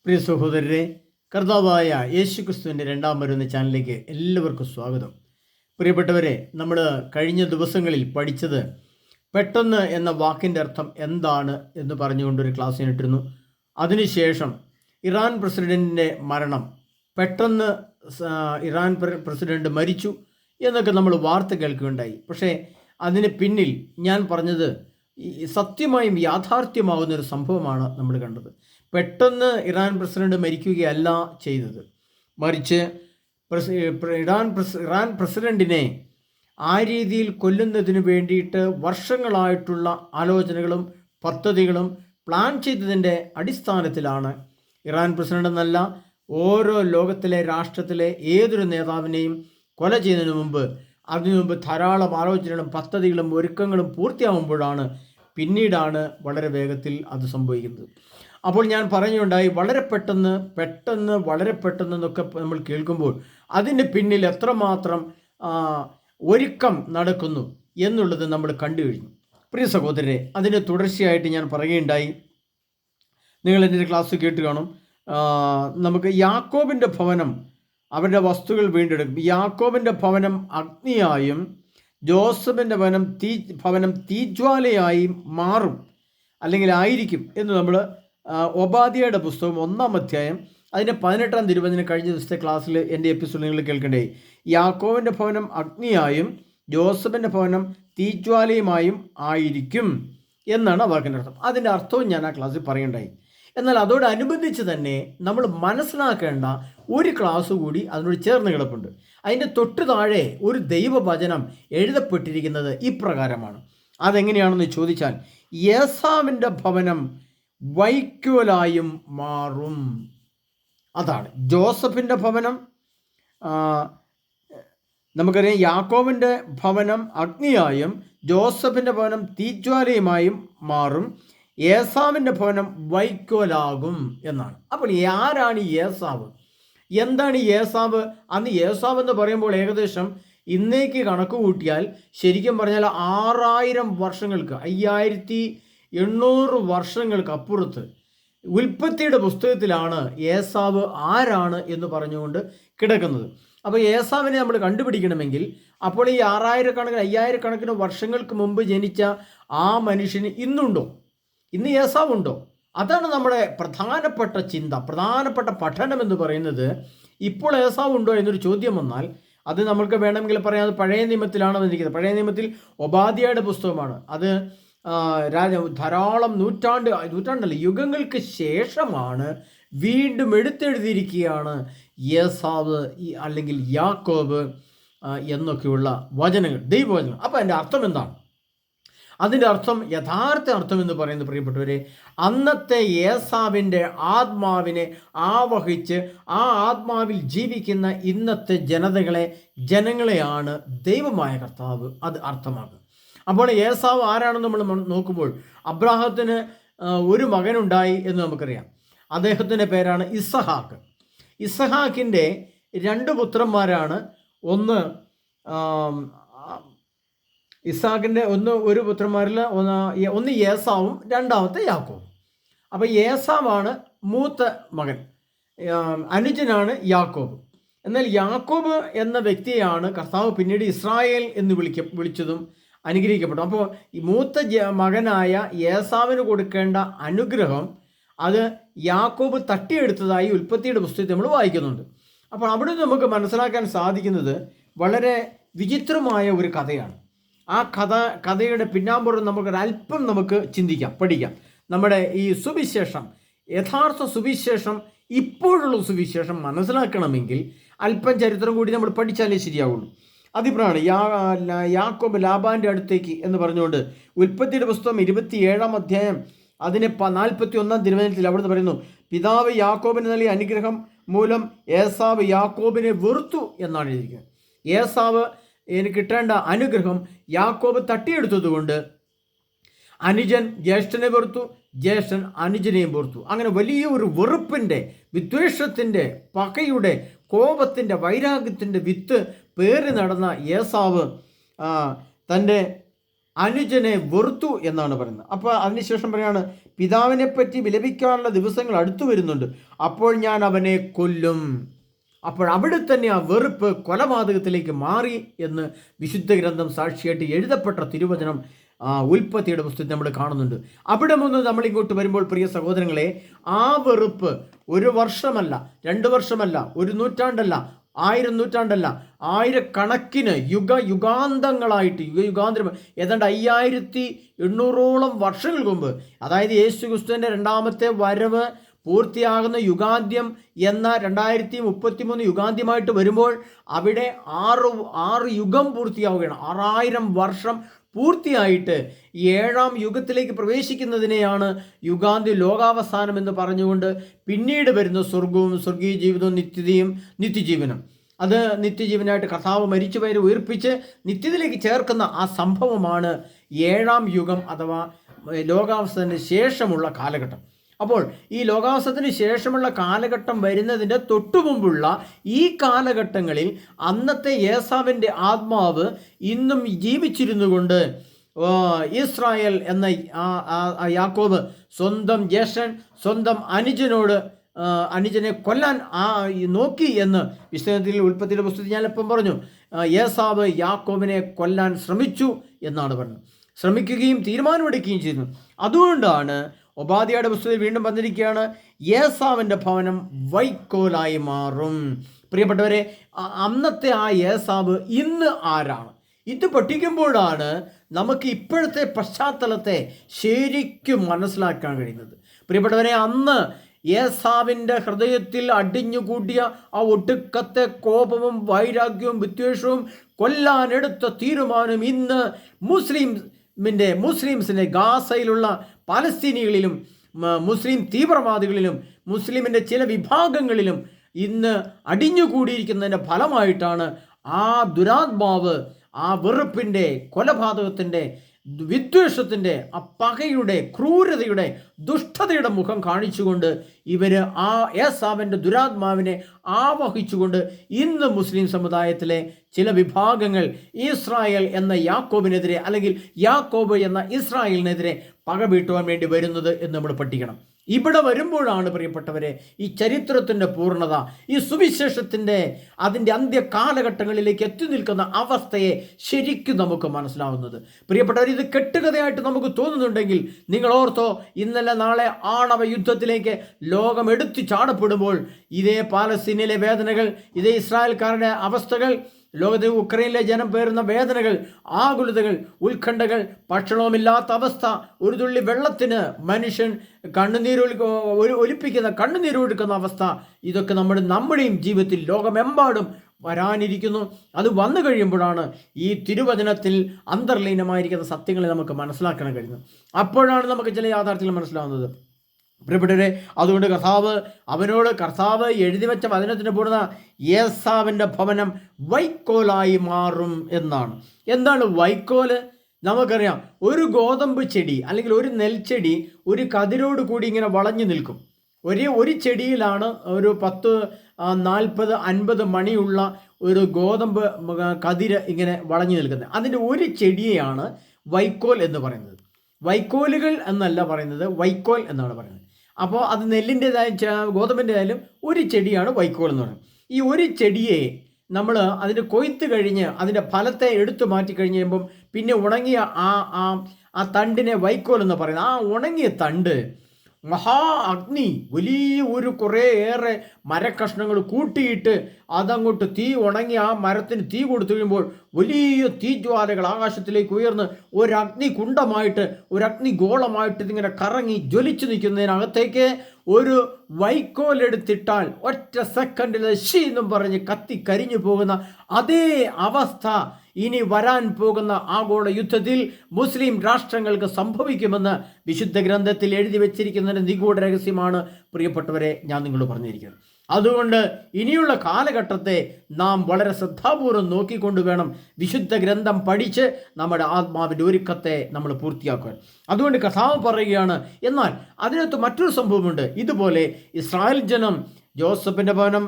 പ്രിയ സഹോദരരെ, കർത്താവായ യേശുക്രിസ്തുവിൻ്റെ രണ്ടാം വരുന്ന ചാനലിലേക്ക് എല്ലാവർക്കും സ്വാഗതം. പ്രിയപ്പെട്ടവരെ, നമ്മൾ കഴിഞ്ഞ ദിവസങ്ങളിൽ പഠിച്ചത് പെട്ടെന്ന് എന്ന വാക്കിൻ്റെ അർത്ഥം എന്താണ് എന്ന് പറഞ്ഞുകൊണ്ടൊരു ക്ലാസ് ഇട്ടിരുന്നു. അതിനുശേഷം ഇറാൻ പ്രസിഡൻറ്റിൻ്റെ മരണം, പെട്ടെന്ന് ഇറാൻ പ്രസിഡൻറ്റ് മരിച്ചു എന്നൊക്കെ നമ്മൾ വാർത്ത കേൾക്കുകയുണ്ടായി. പക്ഷേ അതിന് പിന്നിൽ ഞാൻ പറഞ്ഞത് സത്യമായും യാഥാർത്ഥ്യമാകുന്നൊരു സംഭവമാണ് നമ്മൾ കണ്ടത്. പെട്ടെന്ന് ഇറാൻ പ്രസിഡന്റ് മരിക്കുകയല്ല ചെയ്തത്, മറിച്ച് ഇറാൻ പ്രസിഡന്റിനെ ആ രീതിയിൽ കൊല്ലുന്നതിന് വേണ്ടിയിട്ട് വർഷങ്ങളായിട്ടുള്ള ആലോചനകളും പദ്ധതികളും പ്ലാൻ ചെയ്തതിൻ്റെ അടിസ്ഥാനത്തിലാണ് ഇറാൻ പ്രസിഡന്റ് എന്നല്ല, ഓരോ ലോകത്തിലെ രാഷ്ട്രത്തിലെ ഏതൊരു നേതാവിനെയും കൊല ചെയ്യുന്നതിന് മുമ്പ് അതിനു മുമ്പ് ധാരാളം ആലോചനകളും പദ്ധതികളും ഒരുക്കങ്ങളും പൂർത്തിയാകുമ്പോഴാണ് പിന്നീടാണ് വളരെ വേഗത്തിൽ അത് സംഭവിക്കുന്നത്. അപ്പോൾ ഞാൻ പറയുകയുണ്ടായി, വളരെ പെട്ടെന്ന് എന്നൊക്കെ നമ്മൾ കേൾക്കുമ്പോൾ അതിന് പിന്നിൽ എത്രമാത്രം ഒരുക്കം നടക്കുന്നു എന്നുള്ളത് നമ്മൾ കണ്ടു കഴിഞ്ഞു. പ്രിയ സഹോദരരെ, അതിന് തുടർച്ചയായിട്ട് ഞാൻ പറയുകയുണ്ടായി, നിങ്ങൾ എൻ്റെ ക്ലാസ് കേട്ട് കാണും. നമുക്ക് യാക്കോബിൻ്റെ ഭവനം അവരുടെ വസ്തുക്കൾ വീണ്ടെടുക്കും. യാക്കോബിൻ്റെ ഭവനം അഗ്നിയായും ജോസഫിൻ്റെ ഭവനം തീജ്വാലയായും മാറും, അല്ലെങ്കിൽ ആയിരിക്കും എന്ന് നമ്മൾ ഒബാദ്യയുടെ പുസ്തകം 1-ാം അധ്യായം അതിൻ്റെ 18-ാം തിരുവചനം കഴിഞ്ഞ ദിവസത്തെ ക്ലാസ്സിൽ എൻ്റെ എപ്പിസോഡ് നിങ്ങൾ കേൾക്കണ്ടേ. യാക്കോബിൻ്റെ ഭവനം അഗ്നിയായും ജോസഫിൻ്റെ ഭവനം തീജ്വാലയുമായും ആയിരിക്കും എന്നാണ് ആ വാക്കിൻ്റെ അർത്ഥം. അതിൻ്റെ അർത്ഥവും ഞാൻ ആ ക്ലാസ്സിൽ പറയണ്ടായി. എന്നാൽ അതോടനുബന്ധിച്ച് തന്നെ നമ്മൾ മനസ്സിലാക്കേണ്ട ഒരു ക്ലാസ് കൂടി അതിനോട് ചേർന്ന് കിടപ്പുണ്ട്. അതിൻ്റെ തൊട്ട് താഴെ ഒരു ദൈവവചനം എഴുതപ്പെട്ടിരിക്കുന്നത് ഇപ്രകാരമാണ്. അതെങ്ങനെയാണെന്ന് ചോദിച്ചാൽ, ഏസാവിൻ്റെ ഭവനം വൈക്കോലായും മാറും. അതാണ് ജോസഫിൻ്റെ ഭവനം. നമുക്കറിയാം, യാക്കോബിൻ്റെ ഭവനം അഗ്നിയായും ജോസഫിൻ്റെ ഭവനം തീജ്വാലയുമായും മാറും, ഏസാവിൻ്റെ ഭവനം വൈക്കോലാകും എന്നാണ്. അപ്പോൾ ആരാണ് ഏസാവ്? എന്താണ് ഏസാവ്? അന്ന് ഏസാവ് എന്ന് പറയുമ്പോൾ ഏകദേശം ഇന്നേക്ക് കണക്ക് കൂട്ടിയാൽ ശരിക്കും പറഞ്ഞാൽ 6000 വർഷങ്ങൾക്ക് 5800 വർഷങ്ങൾക്ക് അപ്പുറത്ത് ഉൽപ്പത്തിയുടെ പുസ്തകത്തിലാണ് ഏസാവ് ആരാണ് എന്ന് പറഞ്ഞുകൊണ്ട് കിടക്കുന്നത്. അപ്പോൾ ഏസാവിനെ നമ്മൾ കണ്ടുപിടിക്കണമെങ്കിൽ അപ്പോൾ ഈ 6000 കണക്കിന് 5000 കണക്കിന് വർഷങ്ങൾക്ക് മുമ്പ് ജനിച്ച ആ മനുഷ്യന് ഇന്നുണ്ടോ? ഇന്ന് ഏസാവുണ്ടോ? അതാണ് നമ്മുടെ പ്രധാനപ്പെട്ട ചിന്ത, പ്രധാനപ്പെട്ട പഠനം എന്ന് പറയുന്നത്. ഇപ്പോൾ ഏസാവുണ്ടോ എന്നൊരു ചോദ്യം വന്നാൽ അത് നമുക്ക് വേണമെങ്കിൽ പറയാം അത് പഴയ നിയമത്തിലാണ് വന്നിരിക്കുന്നത്. പഴയ നിയമത്തിൽ ഒബാദ്യയുടെ പുസ്തകമാണ്. അത് ധാരാളം നൂറ്റാണ്ടല്ല യുഗങ്ങൾക്ക് ശേഷമാണ് വീണ്ടും എടുത്തെഴുതിയിരിക്കുകയാണ് ഏസാവ് അല്ലെങ്കിൽ യാക്കോബ് എന്നൊക്കെയുള്ള വചനങ്ങൾ, ദൈവവചനങ്ങൾ. അപ്പോൾ അതിൻ്റെ അർത്ഥം എന്താണ്? അതിൻ്റെ അർത്ഥം, യഥാർത്ഥ അർത്ഥം എന്ന് പറയുന്നത്, പ്രിയപ്പെട്ടവരെ, അന്നത്തെ ഏസാവിൻ്റെ ആത്മാവിനെ ആവഹിച്ച് ആ ആത്മാവിൽ ജീവിക്കുന്ന ഇന്നത്തെ ജനങ്ങളെയാണ് ദൈവമായ കർത്താവ് അത് അർത്ഥമാക്കുക. അപ്പോൾ ഏസാവ് ആരാണെന്ന് നമ്മൾ നോക്കുമ്പോൾ, അബ്രാഹത്തിന് ഒരു മകനുണ്ടായി എന്ന് നമുക്കറിയാം. അദ്ദേഹത്തിൻ്റെ പേരാണ് ഇസഹാക്ക്. ഇസഹാക്കിൻ്റെ 2 പുത്രന്മാരാണ്. ഇസാഖിൻ്റെ ഒരു പുത്രന്മാരിൽ ഒന്ന് ഏസാവും രണ്ടാമത്തെ യാക്കോബും. അപ്പോൾ ഏസാവാണ് മൂത്ത മകൻ, അനുജനാണ് യാക്കോബ്. എന്നാൽ യാക്കോബ് എന്ന വ്യക്തിയാണ് കർത്താവ് പിന്നീട് ഇസ്രായേൽ എന്ന് വിളിച്ചതും അനുഗ്രഹിക്കപ്പെട്ടു. അപ്പോൾ ഈ മൂത്ത മകനായ ഏസാവിന് കൊടുക്കേണ്ട അനുഗ്രഹം അത് യാക്കോബ് തട്ടിയെടുത്തതായി ഉൽപ്പത്തിയുടെ പുസ്തകത്തിൽ നമ്മൾ വായിക്കുന്നുണ്ട്. അപ്പോൾ അവിടെ നമുക്ക് മനസ്സിലാക്കാൻ സാധിക്കുന്നത് വളരെ വിചിത്രമായ ഒരു കഥയാണ്. ആ കഥയുടെ പിന്നാമ്പുറം നമുക്കൊരല്പം ചിന്തിക്കാം, പഠിക്കാം. നമ്മുടെ ഈ സുവിശേഷം, യഥാർത്ഥ സുവിശേഷം, ഇപ്പോഴുള്ള സുവിശേഷം മനസ്സിലാക്കണമെങ്കിൽ അല്പം ചരിത്രം കൂടി നമ്മൾ പഠിച്ചാലേ ശരിയാവുള്ളൂ. അതിപ്രകാരം യാക്കോബ് ലാബാൻ്റെ അടുത്തേക്ക് എന്ന് പറഞ്ഞുകൊണ്ട് ഉൽപ്പത്തിയുടെ പുസ്തകം 27-ാം അധ്യായം അതിനെ 41-ാം തിരുവചനത്തിൽ അവിടുന്ന് പറയുന്നു, പിതാവ് യാക്കോബിന് നൽകിയ അനുഗ്രഹം മൂലം ഏസാവ് യാക്കോബിനെ വെറുത്തു എന്നാണ് എഴുതിയിരിക്കുന്നത്. ഏസാവ് കിട്ടേണ്ട അനുഗ്രഹം യാക്കോബ് തട്ടിയെടുത്തതുകൊണ്ട് അനുജൻ ജ്യേഷ്ഠനെ വെറുത്തു, ജ്യേഷ്ഠൻ അനുജനെയും വെറുത്തു. അങ്ങനെ വലിയ ഒരു വെറുപ്പിൻ്റെ, വിദ്വേഷത്തിൻ്റെ, പകയുടെ, കോപത്തിൻ്റെ, വൈരാഗ്യത്തിൻ്റെ വിത്ത് പേറി നടന്ന ഏസാവ് തൻ്റെ അനുജനെ വെറുത്തു എന്നാണ് പറയുന്നത്. അപ്പോൾ അതിനുശേഷം പറയാണ്, പിതാവിനെ പറ്റി വിലപിക്കാനുള്ള ദിവസങ്ങൾ അടുത്തു വരുന്നുണ്ട്, അപ്പോൾ ഞാൻ അവനെ കൊല്ലും. അപ്പോൾ അവിടെ തന്നെ ആ വെറുപ്പ് കൊലപാതകത്തിലേക്ക് മാറി എന്ന് വിശുദ്ധ ഗ്രന്ഥം സാക്ഷിയായിട്ട് എഴുതപ്പെട്ട തിരുവചനം ഉൽപ്പത്തിയുടെ പുസ്തകത്തിൽ നമ്മൾ കാണുന്നുണ്ട്. അവിടെ നിന്ന് നമ്മൾ ഇങ്ങോട്ട് വരുമ്പോൾ പ്രിയ സഹോദരങ്ങളെ, ആ വെറുപ്പ് 1 വർഷമല്ല, 2 വർഷമല്ല, 1 നൂറ്റാണ്ടല്ല, 1000 നൂറ്റാണ്ടല്ല, ആയിരക്കണക്കിന് യുഗാന്തങ്ങളായിട്ട് യുഗാന്തരം ഏതാണ്ട് 5800ഓളം വർഷങ്ങൾക്ക് മുമ്പ്, അതായത് യേശു ക്രിസ്തുവിൻ്റെ 2ാമത്തെ വരവ് പൂർത്തിയാകുന്ന യുഗാന്ത്യം എന്ന 2033 യുഗാന്ത്യമായിട്ട് വരുമ്പോൾ അവിടെ 6 യുഗം പൂർത്തിയാവുകയാണ്. 6000 വർഷം പൂർത്തിയായിട്ട് 7ാം യുഗത്തിലേക്ക് പ്രവേശിക്കുന്നതിനെയാണ് യുഗാന്ത്യ ലോകാവസാനം എന്ന് പറഞ്ഞുകൊണ്ട് പിന്നീട് വരുന്ന സ്വർഗവും സ്വർഗീയ ജീവിതവും നിത്യജീവനും, അത് നിത്യജീവനായിട്ട് കർത്താവ് മരിച്ചുപോയവരെ ഉയർപ്പിച്ച് നിത്യത്തിലേക്ക് ചേർക്കുന്ന ആ സംഭവമാണ് 7ാം യുഗം അഥവാ ലോകാവസാനത്തിന് ശേഷമുള്ള കാലഘട്ടം. അപ്പോൾ ഈ ലോകാവസാനത്തിന് ശേഷമുള്ള കാലഘട്ടം വരുന്നതിൻ്റെ തൊട്ടുമുമ്പുള്ള ഈ കാലഘട്ടങ്ങളിൽ അന്നത്തെ ഏസാവിൻ്റെ ആത്മാവ് ഇന്നും ജീവിച്ചിരുന്നു കൊണ്ട് ഇസ്രായേൽ എന്ന യാക്കോബ് സ്വന്തം ജ്യേഷ്ഠൻ സ്വന്തം അനുജനെ കൊല്ലാൻ നോക്കി എന്ന് വിശുദ്ധത്തിൽ ഉൽപ്പത്തിയുടെ പുസ്തകത്തിൽ ഞാനിപ്പം പറഞ്ഞു. ഏസാവ് യാക്കോബിനെ കൊല്ലാൻ ശ്രമിച്ചു എന്നാണ് പറഞ്ഞത്. ശ്രമിക്കുകയും തീരുമാനമെടുക്കുകയും ചെയ്തു. അതുകൊണ്ടാണ് ഒബാദ്യയുടെ പുസ്തകത്തിൽ വീണ്ടും വന്നിരിക്കുകയാണ്, ഏസാവിൻ്റെ ഭവനം വൈക്കോലായി മാറും. പ്രിയപ്പെട്ടവരെ, അന്നത്തെ ആ ഏസാവ് ഇന്ന് ആരാണ്? ഇത് പഠിക്കുമ്പോഴാണ് നമുക്ക് ഇപ്പോഴത്തെ പശ്ചാത്തലത്തെ ശരിക്കും മനസ്സിലാക്കാൻ കഴിയുന്നത്. പ്രിയപ്പെട്ടവരെ, അന്ന് ഏസാവിൻ്റെ ഹൃദയത്തിൽ അടിഞ്ഞുകൂട്ടിയ ആ ഒടുക്കത്തെ കോപവും വൈരാഗ്യവും വിദ്വേഷവും കൊല്ലാനെടുത്ത തീരുമാനം ഇന്ന് മുസ്ലിംസിനെ ഗാസയിലുള്ള പാലസ്തീനികളിലും മുസ്ലിം തീവ്രവാദികളിലും മുസ്ലിമിൻ്റെ ചില വിഭാഗങ്ങളിലും ഇന്ന് അടിഞ്ഞുകൂടിയിരിക്കുന്നതിൻ്റെ ഫലമായിട്ടാണ് ആ ദുരാത്മാവ്, ആ വെറുപ്പിൻ്റെ, കൊലപാതകത്തിൻ്റെ, വിദ്വേഷത്തിൻ്റെ, ആ പകയുടെ, ക്രൂരതയുടെ, ദുഷ്ടതയുടെ മുഖം കാണിച്ചുകൊണ്ട് ഇവർ ആ ഏസാവിൻ്റെ ദുരാത്മാവിനെ ആവഹിച്ചുകൊണ്ട് ഇന്ന് മുസ്ലിം സമുദായത്തിലെ ചില വിഭാഗങ്ങൾ ഇസ്രായേൽ എന്ന യാക്കോബിനെതിരെ അല്ലെങ്കിൽ യാക്കോബ് എന്ന ഇസ്രായേലിനെതിരെ പക വീട്ടുവാൻ വേണ്ടി വരുന്നത് എന്ന് നമ്മൾ പഠിക്കണം. ഇവിടെ വരുമ്പോഴാണ് പ്രിയപ്പെട്ടവരെ ഈ ചരിത്രത്തിൻ്റെ പൂർണ്ണത, ഈ സുവിശേഷത്തിൻ്റെ അതിൻ്റെ അന്ത്യകാലഘട്ടങ്ങളിലേക്ക് എത്തി നിൽക്കുന്ന അവസ്ഥയെ ശരിക്കും നമുക്ക് മനസ്സിലാവുന്നത്. പ്രിയപ്പെട്ടവർ, ഇത് കെട്ടുകഥയായിട്ട് നമുക്ക് തോന്നുന്നുണ്ടെങ്കിൽ നിങ്ങൾ ഓർത്തോ, ഇന്നലെ നാളെ ആണവ യുദ്ധത്തിലേക്ക് ലോകം എടുത്തു ചാടപ്പെടുമ്പോൾ ഇതേ പാലസ്തീനിലെ വേദനകൾ, ഇതേ ഇസ്രായേൽക്കാരുടെ അവസ്ഥകൾ, ലോകത്തെ ഉക്രൈനിലെ ജനം പേറുന്ന വേദനകൾ, ആകുലതകൾ, ഉത്കണ്ഠകൾ, ഭക്ഷണവുമില്ലാത്ത അവസ്ഥ, ഒരു തുള്ളി വെള്ളത്തിന് മനുഷ്യൻ കണ്ണുനീരൊഴുക്കുന്ന അവസ്ഥ, ഇതൊക്കെ നമ്മുടെയും ജീവിതത്തിൽ ലോകമെമ്പാടും വരാനിരിക്കുന്നു. അത് വന്നു കഴിയുമ്പോഴാണ് ഈ തിരുവചനത്തിൽ അന്തർലീനമായിരിക്കുന്ന സത്യങ്ങളെ നമുക്ക് മനസ്സിലാക്കാൻ കഴിയുന്നത്. അപ്പോഴാണ് നമുക്ക് ചില യാഥാർത്ഥ്യങ്ങൾ മനസ്സിലാവുന്നത്. പ്രിയപ്പെട്ടവരെ, അതുകൊണ്ട് കർത്താവ് എഴുതി വെച്ച വചനത്തിന് പൂർണ്ണ ഏസാവിൻ്റെ ഭവനം വൈക്കോലായി മാറും എന്നാണ്. എന്താണ് വൈക്കോല്? നമുക്കറിയാം, ഒരു ഗോതമ്പ് ചെടി അല്ലെങ്കിൽ ഒരു നെൽച്ചെടി ഒരു കതിരോട് കൂടി ഇങ്ങനെ വളഞ്ഞു നിൽക്കും. ഒരു ചെടിയിലാണ് ഒരു 10, 40, 50 മണിയുള്ള ഒരു ഗോതമ്പ് കതിര് ഇങ്ങനെ വളഞ്ഞു നിൽക്കുന്നത്. അതിൻ്റെ ഒരു ചെടിയെയാണ് വൈക്കോൽ എന്ന് പറയുന്നത്. വൈക്കോലുകൾ എന്നല്ല പറയുന്നത്, വൈക്കോൽ എന്നാണ് പറയുന്നത്. അപ്പോൾ അത് നെല്ലിൻ്റെതായാലും ഗോതമ്പിൻ്റെതായാലും ഒരു ചെടിയാണ് വൈക്കോൽ എന്ന് പറയുന്നത്. ഈ ഒരു ചെടിയെ നമ്മൾ അതിൻ്റെ കൊയ്ത്ത് കഴിഞ്ഞ് അതിൻ്റെ ഫലത്തെ എടുത്തു മാറ്റി കഴിഞ്ഞ് കഴിയുമ്പം പിന്നെ ഉണങ്ങിയ ആ തണ്ടിനെ വൈക്കോൽ എന്ന് പറയുന്നത്. ആ ഉണങ്ങിയ തണ്ട് മഹാ അഗ്നി, വലിയ കുറേയേറെ മരക്കഷ്ണങ്ങൾ കൂട്ടിയിട്ട് അതങ്ങോട്ട് ഉണങ്ങി ആ മരത്തിന് തീ കൊടുത്തു കഴിയുമ്പോൾ വലിയ തീജ്വാലകൾ ആകാശത്തിലേക്ക് ഉയർന്ന് ഒരഗ്നി കുണ്ഡമായിട്ട്, ഒരഗ്നി ഗോളമായിട്ട് ഇതിങ്ങനെ കറങ്ങി ജ്വലിച്ചു നിൽക്കുന്നതിനകത്തേക്ക് ഒരു വൈക്കോലെടുത്തിട്ടാൽ ഒറ്റ സെക്കൻഡിൽ ശീ എന്നും പറഞ്ഞ് കത്തി കരിഞ്ഞു പോകുന്ന അതേ അവസ്ഥ ഇനി വരാൻ പോകുന്ന ആഗോള യുദ്ധത്തിൽ മുസ്ലിം രാഷ്ട്രങ്ങൾക്ക് സംഭവിക്കുമെന്ന് വിശുദ്ധ ഗ്രന്ഥത്തിൽ എഴുതി വെച്ചിരിക്കുന്നതിൻ്റെ നിഗൂഢ രഹസ്യമാണ് പ്രിയപ്പെട്ടവരെ ഞാൻ നിങ്ങളോട് പറഞ്ഞിരിക്കുന്നത്. അതുകൊണ്ട് ഇനിയുള്ള കാലഘട്ടത്തെ നാം വളരെ ശ്രദ്ധാപൂർവ്വം നോക്കിക്കൊണ്ട് വേണം വിശുദ്ധ ഗ്രന്ഥം പഠിച്ച് നമ്മുടെ ആത്മാവിൻ്റെ ഒരുക്കത്തെ നമ്മൾ പൂർത്തിയാക്കാൻ. അതുകൊണ്ട് കർത്താവ് പറയുകയാണ്, എന്നാൽ അതിനകത്ത് മറ്റൊരു സംഭവമുണ്ട്. ഇതുപോലെ ഇസ്രായേൽ ജനം ജോസഫിൻ്റെ ഭവനം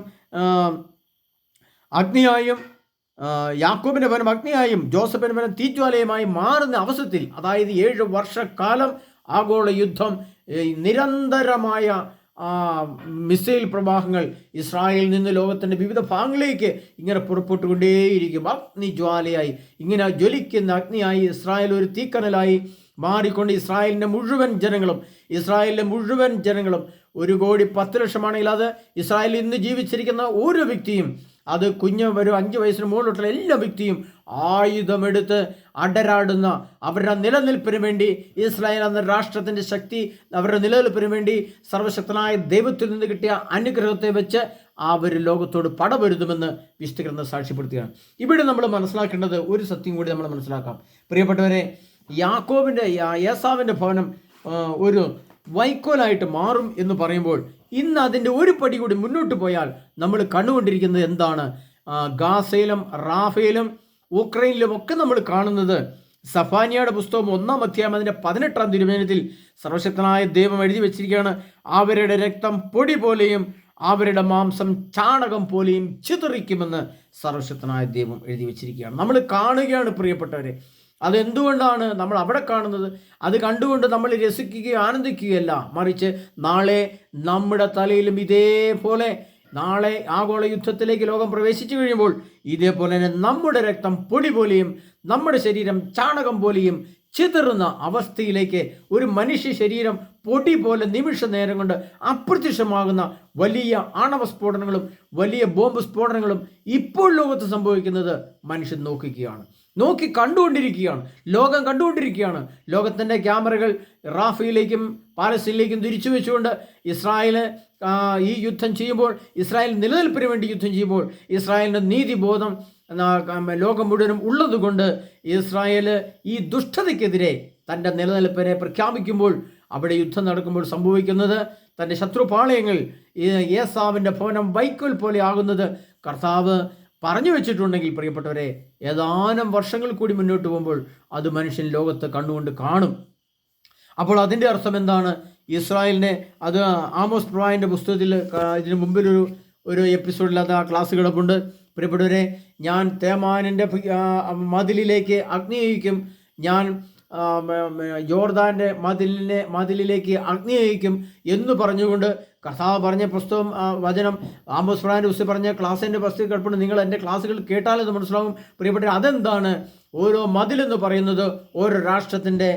അഗ്നിയായും യാക്കോബിൻ്റെ ഭവനം അഗ്നിയായും ജോസഫിൻ്റെ ഭവനം തീജ്വാലയുമായി മാറുന്ന അവസരത്തിൽ, അതായത് 7 വർഷക്കാലം ആഗോള യുദ്ധം, നിരന്തരമായ മിസൈൽ പ്രവാഹങ്ങൾ ഇസ്രായേലിൽ നിന്ന് ലോകത്തിൻ്റെ വിവിധ ഭാഗങ്ങളിലേക്ക് ഇങ്ങനെ പുറപ്പെട്ടുകൊണ്ടേയിരിക്കും. അഗ്നിജ്വാലയായി, ഇങ്ങനെ ജ്വലിക്കുന്ന അഗ്നിയായി ഇസ്രായേൽ ഒരു തീക്കനലായി മാറിക്കൊണ്ട് ഇസ്രായേലിലെ മുഴുവൻ ജനങ്ങളും 1,10,00,000 അത് ഇസ്രായേലിൽ ഇന്ന് ജീവിച്ചിരിക്കുന്ന ഓരോ വ്യക്തിയും, അത് ഒരു 5 വയസ്സിന് മുകളിലുള്ള എല്ലാ വ്യക്തിയും ആയുധമെടുത്ത് അടരാടുന്ന, അവരുടെ നിലനിൽപ്പിന് വേണ്ടി, ഇസ്രായേൽ എന്ന രാഷ്ട്രത്തിൻ്റെ ശക്തി അവരുടെ നിലനിൽപ്പിന് വേണ്ടി സർവശക്തനായ ദൈവത്തിൽ നിന്ന് കിട്ടിയ അനുഗ്രഹത്തെ വെച്ച് അവർ ലോകത്തോട് പടപൊരുതുമെന്ന് വിശുദ്ധ സാക്ഷ്യപ്പെടുത്തുകയാണ്. ഇവിടെ നമ്മൾ മനസ്സിലാക്കേണ്ടത് ഒരു സത്യം കൂടി നമ്മൾ മനസ്സിലാക്കാം. പ്രിയപ്പെട്ടവരെ, ഏസാവിൻ്റെ ഭവനം ഒരു വൈക്കോലായിട്ട് മാറും എന്ന് പറയുമ്പോൾ, ഇന്ന് അതിൻ്റെ ഒരു പടി കൂടി മുന്നോട്ട് പോയാൽ നമ്മൾ കണ്ടുകൊണ്ടിരിക്കുന്നത് എന്താണ്? ഗാസയിലും റാഫയിലും ഉക്രൈനിലും ഒക്കെ നമ്മൾ കാണുന്നത്, സഫാനിയയുടെ പുസ്തകം 1-ാം അധ്യായം അതിൻ്റെ 18-ാം തിരുവചനത്തിൽ സർവശക്തനായ ദൈവം എഴുതി വെച്ചിരിക്കുകയാണ്, അവരുടെ രക്തം പൊടി പോലെയും അവരുടെ മാംസം ചാണകം പോലെയും ചിതറിക്കുമെന്ന് സർവശക്തനായ ദൈവം എഴുതി വെച്ചിരിക്കുകയാണ്. നമ്മൾ കാണുകയാണ് പ്രിയപ്പെട്ടവരെ. അതെന്തുകൊണ്ടാണ് നമ്മൾ അവിടെ കാണുന്നത്? അത് കണ്ടുകൊണ്ട് നമ്മൾ രസിക്കുകയോ ആനന്ദിക്കുകയല്ല, മറിച്ച് നാളെ നമ്മുടെ തലയിലും ഇതേപോലെ, നാളെ ആഗോള യുദ്ധത്തിലേക്ക് ലോകം പ്രവേശിച്ചു കഴിയുമ്പോൾ ഇതേപോലെ തന്നെ നമ്മുടെ രക്തം പൊടി പോലെയും നമ്മുടെ ശരീരം ചാണകം പോലെയും ചിതറുന്ന അവസ്ഥയിലേക്ക് ഒരു മനുഷ്യ ശരീരം പൊടി പോലെ നിമിഷ നേരം കൊണ്ട് അപ്രത്യക്ഷമാകുന്ന വലിയ ആണവ സ്ഫോടനങ്ങളും വലിയ ബോംബ് സ്ഫോടനങ്ങളും ഇപ്പോൾ ലോകത്ത് സംഭവിക്കുന്നത് മനുഷ്യൻ കണ്ടുകൊണ്ടിരിക്കുകയാണ്. ലോകം കണ്ടുകൊണ്ടിരിക്കുകയാണ്. ലോകത്തിൻ്റെ ക്യാമറകൾ റാഫയിലേക്കും പാലസ്തീനിലേക്കും തിരിച്ചു വെച്ചുകൊണ്ട് ഇസ്രായേൽ ഈ യുദ്ധം ചെയ്യുമ്പോൾ, ഇസ്രായേൽ നിലനിൽപ്പിന് വേണ്ടി യുദ്ധം ചെയ്യുമ്പോൾ, ഇസ്രായേലിൻ്റെ നീതിബോധം ലോകം മുഴുവനും ഉള്ളതുകൊണ്ട് ഇസ്രായേൽ ഈ ദുഷ്ടതയ്ക്കെതിരെ തൻ്റെ നിലനിൽപ്പിനെ പ്രഖ്യാപിക്കുമ്പോൾ, അവിടെ യുദ്ധം നടക്കുമ്പോൾ സംഭവിക്കുന്നത്, തൻ്റെ ശത്രുപാളയങ്ങൾ ഏസാവിൻ്റെ ഭവനം വൈക്കോൽ പോലെ ആകുന്നത് കർത്താവ് പറഞ്ഞു വെച്ചിട്ടുണ്ടെങ്കിൽ പ്രിയപ്പെട്ടവരെ, ഏതാനും വർഷങ്ങൾ കൂടി മുന്നോട്ട് പോകുമ്പോൾ അത് മനുഷ്യൻ ലോകത്ത് കണ്ണുകൊണ്ട് കാണും. അപ്പോൾ അതിൻ്റെ അർത്ഥം എന്താണ്? ഇസ്രായേലിനെ, അത് ആമോസ് പ്രവാചകന്റെ പുസ്തകത്തിൽ ഇതിന് മുമ്പിലൊരു എപ്പിസോഡിൽ അത് ആ ക്ലാസ് കിടപ്പുണ്ട്. പ്രിയപ്പെട്ടവരെ, ഞാൻ തേമാനിൻ്റെ മതിലിലേക്ക് അഗ്നി അയക്കും, ഞാൻ യോർദാൻ്റെ മതിലിലേക്ക് അഗ്നി അയക്കും എന്ന് പറഞ്ഞുകൊണ്ട് കർത്താവ് പറഞ്ഞ പുസ്തകം, വചനം ആമോസ് പ്രവാചകന്റെ പുസ്തകം പറഞ്ഞ ക്ലാസ്സിൻ്റെ പുസ്തകം കിടപ്പുണ്ട്. നിങ്ങൾ എൻ്റെ ക്ലാസ്സുകൾ കേട്ടാലത് മനസ്സിലാവും. പ്രിയപ്പെട്ട, അതെന്താണ്? ഓരോ മതിലെന്ന് പറയുന്നത് ഓരോ രാഷ്ട്രത്തിൻ്റെ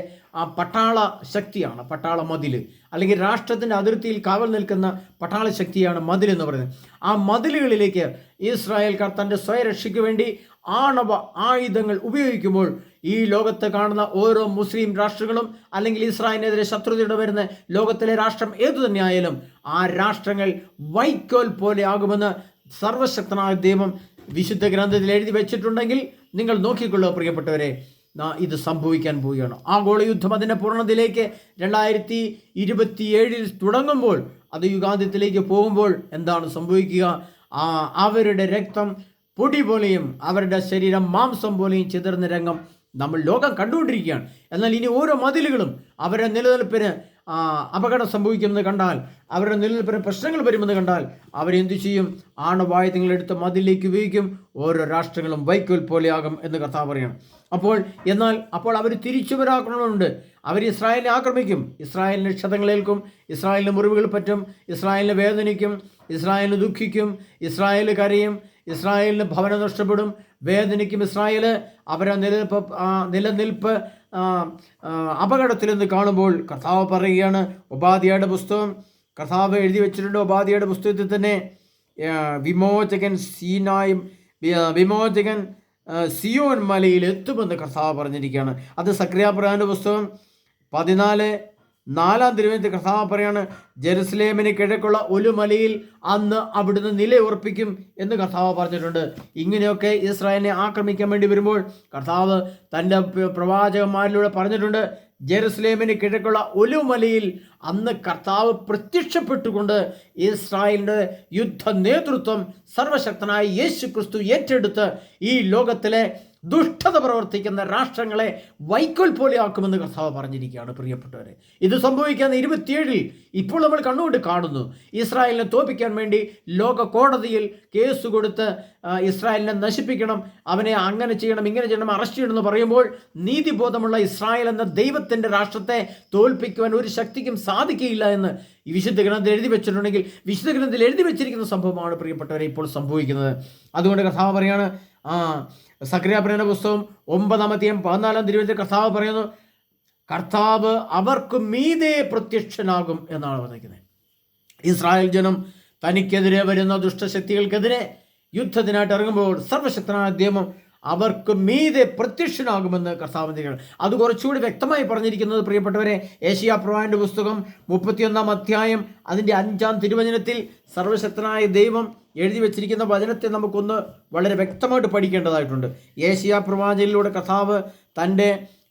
പട്ടാള ശക്തിയാണ്. പട്ടാള മതിൽ, അല്ലെങ്കിൽ രാഷ്ട്രത്തിൻ്റെ അതിർത്തിയിൽ കാവൽ നിൽക്കുന്ന പട്ടാള ശക്തിയാണ് മതിലെന്ന് പറയുന്നത്. ആ മതിലുകളിലേക്ക് ഇസ്രായേൽക്കാർ തൻ്റെ സ്വയരക്ഷയ്ക്ക് വേണ്ടി ആണവ ആയുധങ്ങൾ ഉപയോഗിക്കുമ്പോൾ, ഈ ലോകത്ത് കാണുന്ന ഓരോ മുസ്ലിം രാഷ്ട്രങ്ങളും അല്ലെങ്കിൽ ഇസ്രായേലിനെതിരെ ശത്രുതയുടെ വരുന്ന ലോകത്തിലെ രാഷ്ട്രം ഏതു തന്നെയായാലും ആ രാഷ്ട്രങ്ങൾ വൈക്കോൽ പോലെ ആകുമെന്ന് സർവശക്തനായ ദൈവം വിശുദ്ധ ഗ്രന്ഥത്തിൽ എഴുതി വെച്ചിട്ടുണ്ടെങ്കിൽ നിങ്ങൾ നോക്കിക്കൊള്ളുക പ്രിയപ്പെട്ടവരെ, ഇത് സംഭവിക്കാൻ പോവുകയാണ്. ആഗോള യുദ്ധം അതിൻ്റെ പൂർണ്ണതയിലേക്ക് 2027 തുടങ്ങുമ്പോൾ, അത് യുഗാന്ത്യത്തിലേക്ക് പോകുമ്പോൾ എന്താണ് സംഭവിക്കുക? അവരുടെ രക്തം പൊടി പോലെയും അവരുടെ ശരീരം മാംസം പോലെയും ചിതറുന്ന രംഗം നമ്മൾ ലോകം കണ്ടുകൊണ്ടിരിക്കുകയാണ്. എന്നാൽ ഇനി ഓരോ മതിലുകളും അവരുടെ നിലനിൽപ്പിന് അപകടം സംഭവിക്കുമെന്ന് കണ്ടാൽ, അവരുടെ നിലനിൽപ്പിന് പ്രശ്നങ്ങൾ വരുമെന്ന് കണ്ടാൽ അവരെന്തു ചെയ്യും? ആണവായുധങ്ങളെടുത്ത് മതിലേക്ക് ഉപയോഗിക്കും. ഓരോ രാഷ്ട്രങ്ങളും വൈക്കോൽ പോലെയാകും എന്ന് കർത്താവ് പറയണം. അപ്പോൾ അവർ തിരിച്ചു വരാക്കണമുണ്ട്. അവർ ഇസ്രായേലിനെ ആക്രമിക്കും, ഇസ്രായേലിന് ക്ഷതങ്ങളേൽക്കും, ഇസ്രായേലിന് മുറിവുകൾ പറ്റും, ഇസ്രായേലിന് വേദനിക്കും, ഇസ്രായേലിന് ദുഃഖിക്കും, ഇസ്രായേൽ കരയും, ഇസ്രായേലിന് ഭവനം നഷ്ടപ്പെടും, വേദനിക്കും. ഇസ്രായേൽ അവരെ നിലനിൽപ്പ് അപകടത്തിൽ നിന്ന് കാണുമ്പോൾ കർത്താവ് പറയുകയാണ്, ഒബാദ്യയുടെ പുസ്തകം കർത്താവ് എഴുതി വെച്ചിട്ടുണ്ട്. ഒബാദ്യയുടെ പുസ്തകത്തിൽ തന്നെ വിമോചകൻ സിയോൻ മലയിൽ എത്തുമെന്ന് കർത്താവ് പറഞ്ഞിരിക്കുകയാണ്. അത് സക്രിയ പ്രവാചകന്റെ പുസ്തകം 14:4 തിരുവചനത്തിൽ കർത്താവ് പറയാണ്, ജെറുസലേമിന് കിഴക്കുള്ള ഒരു മലയിൽ അന്ന് അവിടുന്ന് നിലയുറപ്പിക്കും എന്ന് കർത്താവ് പറഞ്ഞിട്ടുണ്ട്. ഇങ്ങനെയൊക്കെ ഇസ്രായേലിനെ ആക്രമിക്കാൻ വേണ്ടി വരുമ്പോൾ കർത്താവ് തൻ്റെ പ്രവാചകന്മാരിലൂടെ പറഞ്ഞിട്ടുണ്ട്, ജെറുസലേമിന് കിഴക്കുള്ള ഒരു മലയിൽ അന്ന് കർത്താവ് പ്രത്യക്ഷപ്പെട്ടുകൊണ്ട് ഇസ്രായേലിൻ്റെ യുദ്ധ നേതൃത്വം സർവശക്തനായ യേശു ക്രിസ്തു ഏറ്റെടുത്ത് ഈ ലോകത്തിലെ ദുഷ്ടത പ്രവർത്തിക്കുന്ന രാഷ്ട്രങ്ങളെ വൈക്കോൽ പോലെ ആക്കുമെന്ന് കർത്താവ് പറഞ്ഞിരിക്കുകയാണ് പ്രിയപ്പെട്ടവരെ. ഇത് സംഭവിക്കാൻ 27 ഇപ്പോൾ നമ്മൾ കണ്ണുകൊണ്ട് കാണുന്നു. ഇസ്രായേലിനെ തോൽപ്പിക്കാൻ വേണ്ടി ലോക കോടതിയിൽ കേസ് കൊടുത്ത് ഇസ്രായേലിനെ നശിപ്പിക്കണം, അവനെ അങ്ങനെ ചെയ്യണം, ഇങ്ങനെ ചെയ്യണം, അറസ്റ്റ് ചെയ്യണം എന്ന് പറയുമ്പോൾ നീതിബോധമുള്ള ഇസ്രായേൽ എന്ന ദൈവത്തിൻ്റെ രാഷ്ട്രത്തെ തോൽപ്പിക്കുവാൻ ഒരു ശക്തിക്കും സാധിക്കുകയില്ല എന്ന് ഈ വിശുദ്ധ ഗ്രന്ഥത്തിൽ എഴുതി വെച്ചിട്ടുണ്ടെങ്കിൽ വിശുദ്ധ ഗ്രന്ഥത്തിൽ എഴുതി വെച്ചിരിക്കുന്ന സംഭവമാണ് പ്രിയപ്പെട്ടവരെ ഇപ്പോൾ സംഭവിക്കുന്നത്. അതുകൊണ്ട് കർത്താവ് പറയാണ്, സക്കറിയാ പ്രവചന പുസ്തകം 9:14 കർത്താവ് പറയുന്നു, കർത്താവ് അവർക്ക് മീതെ പ്രത്യക്ഷനാകും എന്നാണ് പറഞ്ഞിരിക്കുന്നത്. ഇസ്രായേൽ ജനം തനിക്കെതിരെ വരുന്ന ദുഷ്ടശക്തികൾക്കെതിരെ യുദ്ധത്തിനായിട്ട് ഇറങ്ങുമ്പോൾ സർവശക്തനായ ദൈവം അവർക്ക് മീതെ പ്രത്യക്ഷനാകുമെന്ന് കർത്താവ് പറഞ്ഞിരിക്കുകയാണ്. അത് കുറച്ചുകൂടി വ്യക്തമായി പറഞ്ഞിരിക്കുന്നത് പ്രിയപ്പെട്ടവരെ, യെശയ്യാ പ്രവാചകന്റെ പുസ്തകം 31 അതിൻ്റെ 5 സർവശക്തനായ ദൈവം എഴുതി വെച്ചിരിക്കുന്ന വചനത്തെ നമുക്കൊന്ന് വളരെ വ്യക്തമായിട്ട് പഠിക്കേണ്ടതായിട്ടുണ്ട്. യെശയ്യാ പ്രവാചകനിലൂടെ കർത്താവ് തൻ്റെ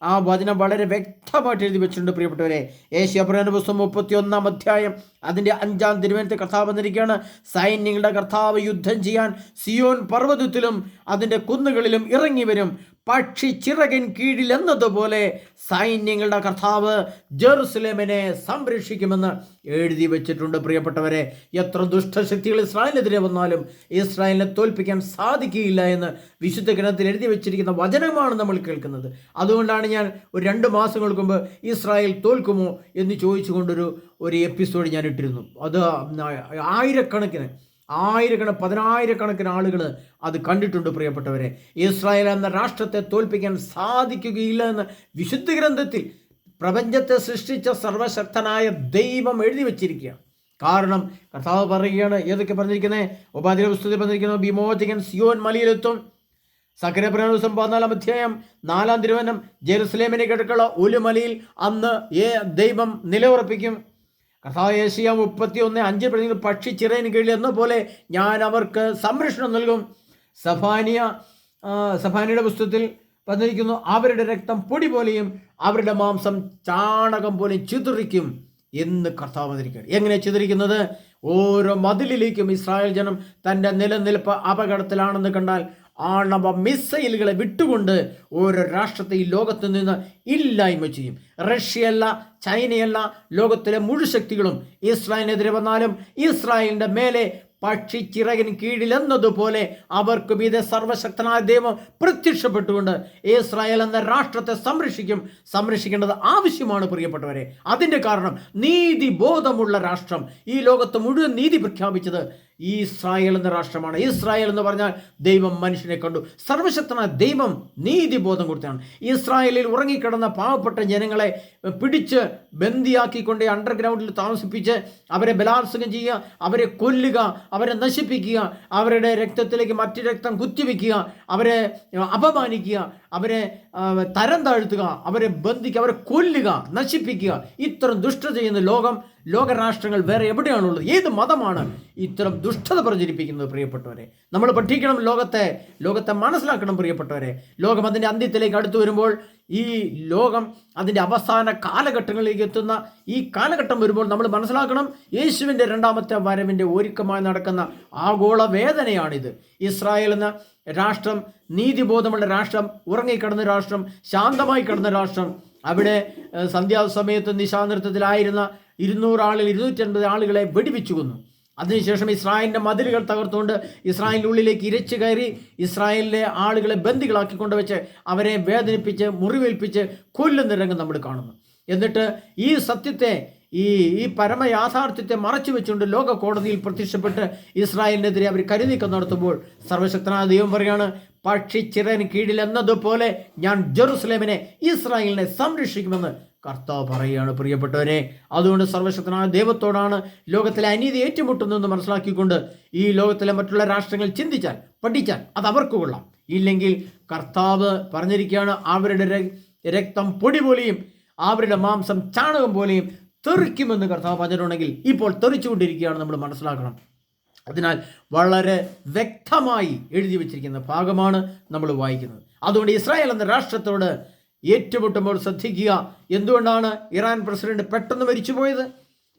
ആ വചനം വളരെ വ്യക്തമായിട്ട് എഴുതി വെച്ചിട്ടുണ്ട് പ്രിയപ്പെട്ടവരെ. യെശയ്യാ പ്രവാചകന്റെ പുസ്തകം 31 അതിൻ്റെ 5 കർത്താവ് വന്നിരിക്കുകയാണ്, സൈന്യങ്ങളുടെ കർത്താവ് യുദ്ധം ചെയ്യാൻ സിയോൻ പർവ്വതത്തിലും അതിൻ്റെ കുന്നുകളിലും ഇറങ്ങി വരും, പക്ഷി ചിറകിൻ കീഴിൽ എന്നതുപോലെ സൈന്യങ്ങളുടെ കർത്താവ് ജെറുസലേമിനെ സംരക്ഷിക്കുമെന്ന് എഴുതി വെച്ചിട്ടുണ്ട് പ്രിയപ്പെട്ടവരെ. എത്ര ദുഷ്ടശക്തികൾ ഇസ്രായേലിനെതിരെ വന്നാലും ഇസ്രായേലിനെ തോൽപ്പിക്കാൻ സാധിക്കുകയില്ല എന്ന് വിശുദ്ധ ഗ്രന്ഥത്തിൽ എഴുതി വെച്ചിരിക്കുന്ന വചനമാണ് നമ്മൾ കേൾക്കുന്നത്. അതുകൊണ്ടാണ് ഞാൻ ഒരു 2 മാസങ്ങൾക്ക് മുമ്പ് ഇസ്രായേൽ തോൽക്കുമോ എന്ന് ചോദിച്ചുകൊണ്ടൊരു എപ്പിസോഡ് ഞാൻ ഇട്ടിരുന്നു. അത് പതിനായിരക്കണക്കിന് ആളുകൾ അത് കണ്ടിട്ടുണ്ട് പ്രിയപ്പെട്ടവരെ. ഇസ്രായേൽ എന്ന രാഷ്ട്രത്തെ തോൽപ്പിക്കാൻ സാധിക്കുകയില്ല എന്ന് വിശുദ്ധ ഗ്രന്ഥത്തിൽ പ്രപഞ്ചത്തെ സൃഷ്ടിച്ച സർവശക്തനായ ദൈവം എഴുതി വെച്ചിരിക്കുകയാണ്. കാരണം കർത്താവ് പറയുകയാണ്, ഏതൊക്കെ പറഞ്ഞിരിക്കുന്നത്, ഉപാധിയുടെ പുസ്തകത്തിൽ പറഞ്ഞിരിക്കുന്നു, വിമോചകൻ സിയോൻ മലയിലെത്തും. സക്കറിയാ പ്രവചന പുസ്തകം 14 ജെറുസലേമിനെ കിഴക്കുള്ള ഒരു മലയിൽ അന്ന് ദൈവം നിലയുറപ്പിക്കും. കർത്താവ് യെശയ്യാ 31:5 പറയുന്നത്, പക്ഷി ചിറകിന് കീഴിൽ എന്ന പോലെ ഞാൻ അവർക്ക് സംരക്ഷണം നൽകും. സഫാനിയുടെ പുസ്തകത്തിൽ പറഞ്ഞിരിക്കുന്നു, അവരുടെ രക്തം പൊടി പോലെയും അവരുടെ മാംസം ചാണകം പോലെയും ചിതറിക്കും എന്ന് കർത്താവ് പറഞ്ഞിരിക്കുകയാണ്. എങ്ങനെ ചിതറിക്കുന്നത്? ഓരോ മതിലിലേക്കും ഇസ്രായേൽ ജനം തൻ്റെ നിലനിൽപ്പ് അപകടത്തിലാണെന്ന് കണ്ടാൽ ആണവ മിസൈലുകളെ വിട്ടുകൊണ്ട് ഓരോ രാഷ്ട്രത്തെ ഈ ലോകത്ത് നിന്ന് ഇല്ലായ്മ ചെയ്യും. റഷ്യയല്ല, ചൈനയല്ല, ലോകത്തിലെ മുഴു ശക്തികളും ഇസ്രായേലിനെതിരെ വന്നാലും ഇസ്രായേലിൻ്റെ മേലെ പക്ഷി ചിറകിന് കീഴിൽ എന്നതുപോലെ അവർക്ക് മീതെ സർവശക്തനായ ദൈവം പ്രത്യക്ഷപ്പെട്ടുകൊണ്ട് ഇസ്രായേൽ എന്ന രാഷ്ട്രത്തെ സംരക്ഷിക്കേണ്ടത് ആവശ്യമാണ് പ്രിയപ്പെട്ടവരെ. അതിൻ്റെ കാരണം നീതിബോധമുള്ള രാഷ്ട്രം, ഈ ലോകത്ത് മുഴുവൻ നീതി പ്രഖ്യാപിച്ചത് ഇസ്രായേൽ എന്ന രാഷ്ട്രമാണ്. ഇസ്രായേൽ എന്ന് പറഞ്ഞാൽ ദൈവം മനുഷ്യനെ കണ്ടു. സർവശക്തനായ ദൈവം നീതിബോധം കൊടുത്താണ്. ഇസ്രായേലിൽ ഉറങ്ങിക്കിടന്ന പാവപ്പെട്ട ജനങ്ങളെ പിടിച്ച് ബന്ദിയാക്കിക്കൊണ്ട് അണ്ടർഗ്രൗണ്ടിൽ താമസിപ്പിച്ച് അവരെ ബലാത്സംഗം ചെയ്യുക, അവരെ കൊല്ലുക, അവരെ നശിപ്പിക്കുക, അവരുടെ രക്തത്തിലേക്ക് മറ്റു രക്തം കുത്തിവെക്കുക, അവരെ അപമാനിക്കുക, അവരെ തരം താഴ്ത്തുക, അവരെ ബന്ധിക്കുക, അവരെ കൊല്ലുക, നശിപ്പിക്കുക. ഇത്തരം ദുഷ്ടത ചെയ്യുന്ന ലോകരാഷ്ട്രങ്ങൾ വേറെ എവിടെയാണുള്ളത്? ഏത് മതമാണ് ഇത്തരം ദുഷ്ടത പ്രചരിപ്പിക്കുന്നത്? പ്രിയപ്പെട്ടവരെ, നമ്മൾ പഠിക്കണം, ലോകത്തെ മനസ്സിലാക്കണം പ്രിയപ്പെട്ടവരെ. ലോകം അതിൻ്റെ അന്ത്യത്തിലേക്ക് അടുത്തു വരുമ്പോൾ, ഈ ലോകം അതിൻ്റെ അവസാന കാലഘട്ടങ്ങളിലേക്ക് എത്തുന്ന ഈ കാലഘട്ടം വരുമ്പോൾ നമ്മൾ മനസ്സിലാക്കണം, യേശുവിൻ്റെ 2ാമത്തെ വരവിൻ്റെ ഒരുക്കമായി നടക്കുന്ന ആഗോള വേദനയാണിത്. ഇസ്രായേൽ എന്ന രാഷ്ട്രം നീതിബോധമുള്ള രാഷ്ട്രം, ഉറങ്ങിക്കിടന്ന രാഷ്ട്രം, ശാന്തമായി കിടന്ന രാഷ്ട്രം, അവിടെ സന്ധ്യാസമയത്ത് നിശാനൃത്തത്തിലായിരുന്ന 200 ആളുകൾ 250 ആളുകളെ വെടിവെച്ചു കൊന്നു. അതിനുശേഷം ഇസ്രായേലിൻ്റെ മതിലുകൾ തകർത്തുകൊണ്ട് ഇസ്രായേലിൻ്റെ ഉള്ളിലേക്ക് ഇരച്ചു കയറി ഇസ്രായേലിലെ ആളുകളെ ബന്ദികളാക്കിക്കൊണ്ട് വെച്ച് അവരെ വേദനിപ്പിച്ച് മുറിവേൽപ്പിച്ച് കൊല്ലുന്ന രംഗം നമ്മൾ കാണുന്നു. എന്നിട്ട് ഈ സത്യത്തെ, ഈ പരമയാഥാർത്ഥ്യത്തെ മറച്ചു വെച്ചുകൊണ്ട് ലോക കോടതിയിൽ പ്രത്യക്ഷപ്പെട്ട് ഇസ്രായേലിനെതിരെ അവർ കരുനീക്കം നടത്തുമ്പോൾ സർവശക്തനായ ദൈവം പറയാണ്, പക്ഷി ചിറകിന് കീഴിൽ എന്നതുപോലെ ഞാൻ ജെറുസലേമിനെ, ഇസ്രായേലിനെ സംരക്ഷിക്കുമെന്ന് കർത്താവ് പറയുകയാണ് പ്രിയപ്പെട്ടവരെ. അതുകൊണ്ട് സർവശക്തനായ ദൈവത്തോടാണ് ലോകത്തിലെ അനീതി ഏറ്റുമുട്ടുന്നതെന്ന് മനസ്സിലാക്കിക്കൊണ്ട് ഈ ലോകത്തിലെ മറ്റുള്ള രാഷ്ട്രങ്ങൾ ചിന്തിച്ചാൽ, പഠിച്ചാൽ അത് അവർക്ക് കൊള്ളാം. ഇല്ലെങ്കിൽ കർത്താവ് പറഞ്ഞിരിക്കുകയാണ്, അവരുടെ രക്തം പൊടി പോലെയും അവരുടെ മാംസം ചാണകം പോലെയും തെറിക്കുമെന്ന് കർത്താവ് പറഞ്ഞിട്ടുണ്ടെങ്കിൽ ഇപ്പോൾ തെറിച്ചുകൊണ്ടിരിക്കുകയാണ്, നമ്മൾ മനസ്സിലാക്കണം. അതിനാൽ വളരെ വ്യക്തമായി എഴുതി വച്ചിരിക്കുന്ന ഭാഗമാണ് നമ്മൾ വായിക്കുന്നത്. അതുകൊണ്ട് ഇസ്രായേൽ എന്ന രാഷ്ട്രത്തോട് ഏറ്റുമുട്ടുമ്പോൾ ശ്രദ്ധിക്കുക. എന്തുകൊണ്ടാണ് ഇറാൻ പ്രസിഡന്റ് പെട്ടെന്ന് മരിച്ചുപോയത്?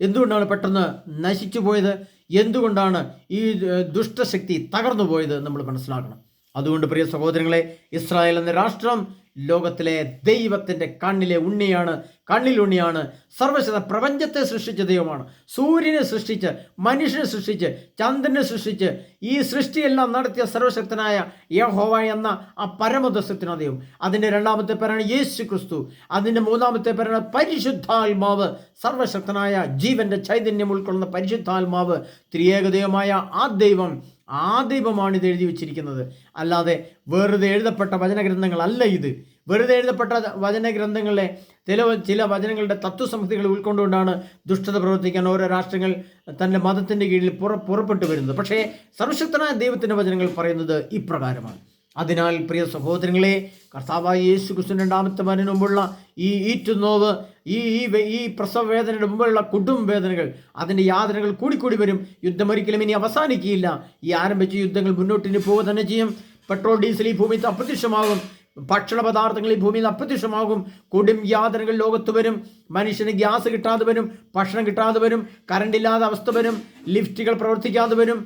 എന്തുകൊണ്ടാണ് പെട്ടെന്ന് നശിച്ചു പോയത്? എന്തുകൊണ്ടാണ് ഈ ദുഷ്ടശക്തി തകർന്നു പോയത്? നമ്മൾ മനസ്സിലാക്കണം. അതുകൊണ്ട് പ്രിയ സഹോദരങ്ങളെ, ഇസ്രായേൽ എന്ന രാഷ്ട്രം ലോകത്തിലെ ദൈവത്തിൻ്റെ കണ്ണിലുണ്ണിയാണ്. സർവശക്ത പ്രപഞ്ചത്തെ സൃഷ്ടിച്ച ദൈവമാണ്. സൂര്യനെ സൃഷ്ടിച്ച്, മനുഷ്യനെ സൃഷ്ടിച്ച്, ചന്ദ്രനെ സൃഷ്ടിച്ച്, ഈ സൃഷ്ടിയെല്ലാം നടത്തിയ സർവശക്തനായ യഹോവ എന്ന ആ പരമദസ്യത്തിനാണ് ദൈവം. അതിൻ്റെ രണ്ടാമത്തെ പേരാണ് യേശു ക്രിസ്തു. അതിൻ്റെ മൂന്നാമത്തെ പേരാണ് പരിശുദ്ധാത്മാവ്. സർവശക്തനായ ജീവന്റെ ചൈതന്യം ഉൾക്കൊള്ളുന്ന പരിശുദ്ധാത്മാവ്, ത്രിയേകദൈവമായ ആ ദൈവമാണ് ഇത് എഴുതി വച്ചിരിക്കുന്നത്. അല്ലാതെ വെറുതെ എഴുതപ്പെട്ട വചനഗ്രന്ഥങ്ങളല്ല ഇത്. വെറുതെ എഴുതപ്പെട്ട വചനഗ്രന്ഥങ്ങളിലെ ചില വചനങ്ങളുടെ തത്വസംഹിതകൾ ഉൾക്കൊണ്ടുകൊണ്ടാണ് ദുഷ്ടത പ്രവർത്തിക്കാൻ ഓരോ രാഷ്ട്രങ്ങൾ തൻ്റെ മതത്തിൻ്റെ കീഴിൽ പുറപ്പെട്ടു വരുന്നത്. പക്ഷേ സർവശക്തനായ ദൈവത്തിൻ്റെ വചനങ്ങൾ പറയുന്നത് ഇപ്രകാരമാണ്. അതിനാൽ പ്രിയ സഹോദരങ്ങളെ, കർത്താവായ യേശു ക്രിസ്തുവിന്റെ രണ്ടാമത്തെ വരവിന് മുമ്പുള്ള ഈ ഈറ്റുനോവ്, ഈ പ്രസവ വേദനയുടെ മുമ്പുള്ള വേദനകൾ, അതിൻ്റെ യാതനകൾ കൂടിക്കൂടി വരും. യുദ്ധം ഒരിക്കലും ഇനി അവസാനിക്കുകയില്ല. ഈ ആരംഭിച്ച യുദ്ധങ്ങൾ മുന്നോട്ടിന് പോവുക തന്നെ ചെയ്യും. പെട്രോൾ, ഡീസൽ ഈ ഭൂമിയിൽ അപ്രത്യക്ഷമാകും. ഭക്ഷണ പദാർത്ഥങ്ങൾ ഈ ഭൂമിയിൽ അപ്രത്യക്ഷമാകും. കൊടും യാതനകൾ ലോകത്ത് വരും. മനുഷ്യന് ഗ്യാസ് കിട്ടാതെ വരും, ഭക്ഷണം കിട്ടാതെ വരും, കറണ്ട് ഇല്ലാത്ത അവസ്ഥ വരും, ലിഫ്റ്റുകൾ പ്രവർത്തിക്കാതെ വരും,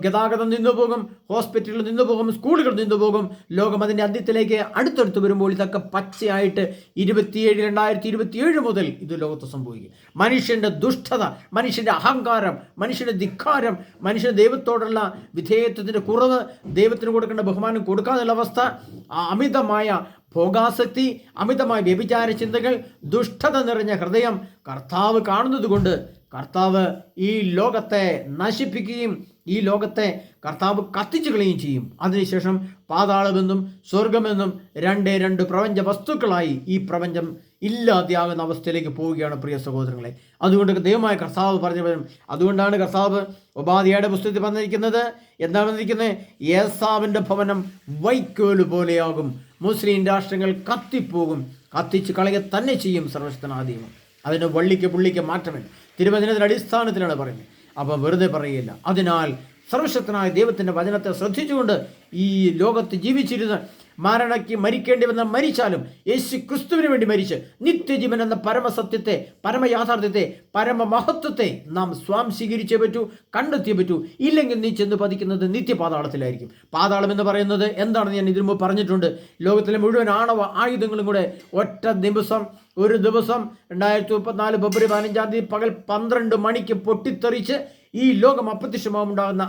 ഗതാഗതം നിന്നുപോകും, ഹോസ്പിറ്റലുകൾ നിന്നുപോകും, സ്കൂളുകൾ നിന്നുപോകും. ലോകം അതിൻ്റെ അന്ത്യത്തിലേക്ക് അടുത്തടുത്ത് വരുമ്പോൾ ഇതൊക്കെ പച്ചയായിട്ട് 2027 മുതൽ ഇത് ലോകത്ത് സംഭവിക്കും. മനുഷ്യൻ്റെ ദുഷ്ടത, മനുഷ്യൻ്റെ അഹങ്കാരം, മനുഷ്യൻ്റെ ധിക്കാരം, മനുഷ്യൻ്റെ ദൈവത്തോടുള്ള വിധേയത്വത്തിൻ്റെ കുറവ്, ദൈവത്തിന് കൊടുക്കേണ്ട ബഹുമാനം കൊടുക്കാനുള്ള അവസ്ഥ, അമിതമായ ഭോഗാസക്തി, അമിതമായ വ്യഭിചാര ചിന്തകൾ, ദുഷ്ടത നിറഞ്ഞ ഹൃദയം കർത്താവ് കാണുന്നത് കൊണ്ട് കർത്താവ് ഈ ലോകത്തെ നശിപ്പിക്കുകയും ഈ ലോകത്തെ കർത്താവ് കത്തിച്ചു കളയുകയും ചെയ്യും. അതിനുശേഷം പാതാളമെന്നും സ്വർഗമെന്നും രണ്ട് പ്രപഞ്ച വസ്തുക്കളായി ഈ പ്രപഞ്ചം ഇല്ലാതെയാകുന്ന അവസ്ഥയിലേക്ക് പോവുകയാണ് പ്രിയ സഹോദരങ്ങളെ. അതുകൊണ്ട് ദൈവമായ കർത്താവ് പറഞ്ഞു. അതുകൊണ്ടാണ് കർത്താവ് ഉപാധ്യായുടെ പുസ്തകത്തിൽ പറഞ്ഞിരിക്കുന്നത്. എന്താണ് പറഞ്ഞിരിക്കുന്നത്? ഏസാവിൻ്റെ ഭവനം വൈക്കോല് പോലെയാകും, മുസ്ലിം രാഷ്ട്രങ്ങൾ കത്തിപ്പോകും, കത്തിച്ച് കളയുക തന്നെ ചെയ്യും സർവശക്തനാദൈവം. അതിന് വള്ളിക്ക് പുള്ളിക്ക് മാറ്റമില്ല. തിരുവചനത്തിൻ്റെ അടിസ്ഥാനത്തിലാണ് പറയുന്നത്. അപ്പോൾ വെറുതെ പറയുകയില്ല. അതിനാൽ സർവശക്തനായ ദൈവത്തിൻ്റെ വചനത്തെ ശ്രദ്ധിച്ചുകൊണ്ട് ഈ ലോകത്ത് ജീവിച്ചിരുന്ന് മരിക്കേണ്ടി വന്ന മരിച്ചാലും യേശു ക്രിസ്തുവിന് വേണ്ടി മരിച്ച് നിത്യജീവൻ എന്ന പരമസത്യത്തെ, പരമയാഥാർത്ഥ്യത്തെ, പരമമഹത്വത്തെ നാം സ്വാംശീകരിച്ചേ പറ്റൂ, കണ്ടെത്തിയേ പറ്റൂ. ഇല്ലെങ്കിൽ നീ ചെന്ന് പതിക്കുന്നത് നിത്യപാതാളത്തിലായിരിക്കും. പാതാളം എന്ന് പറയുന്നത് എന്താണെന്ന് ഞാൻ ഇതിനു മുമ്പ് പറഞ്ഞിട്ടുണ്ട്. ലോകത്തിലെ മുഴുവൻ ആണവ ആയുധങ്ങളും കൂടെ ഒരു ദിവസം 2034 ഫെബ്രുവരി 15 പകൽ 12 മണിക്ക് പൊട്ടിത്തെറിച്ച് ഈ ലോകം അപ്രത്യക്ഷമാവുണ്ടാകുന്ന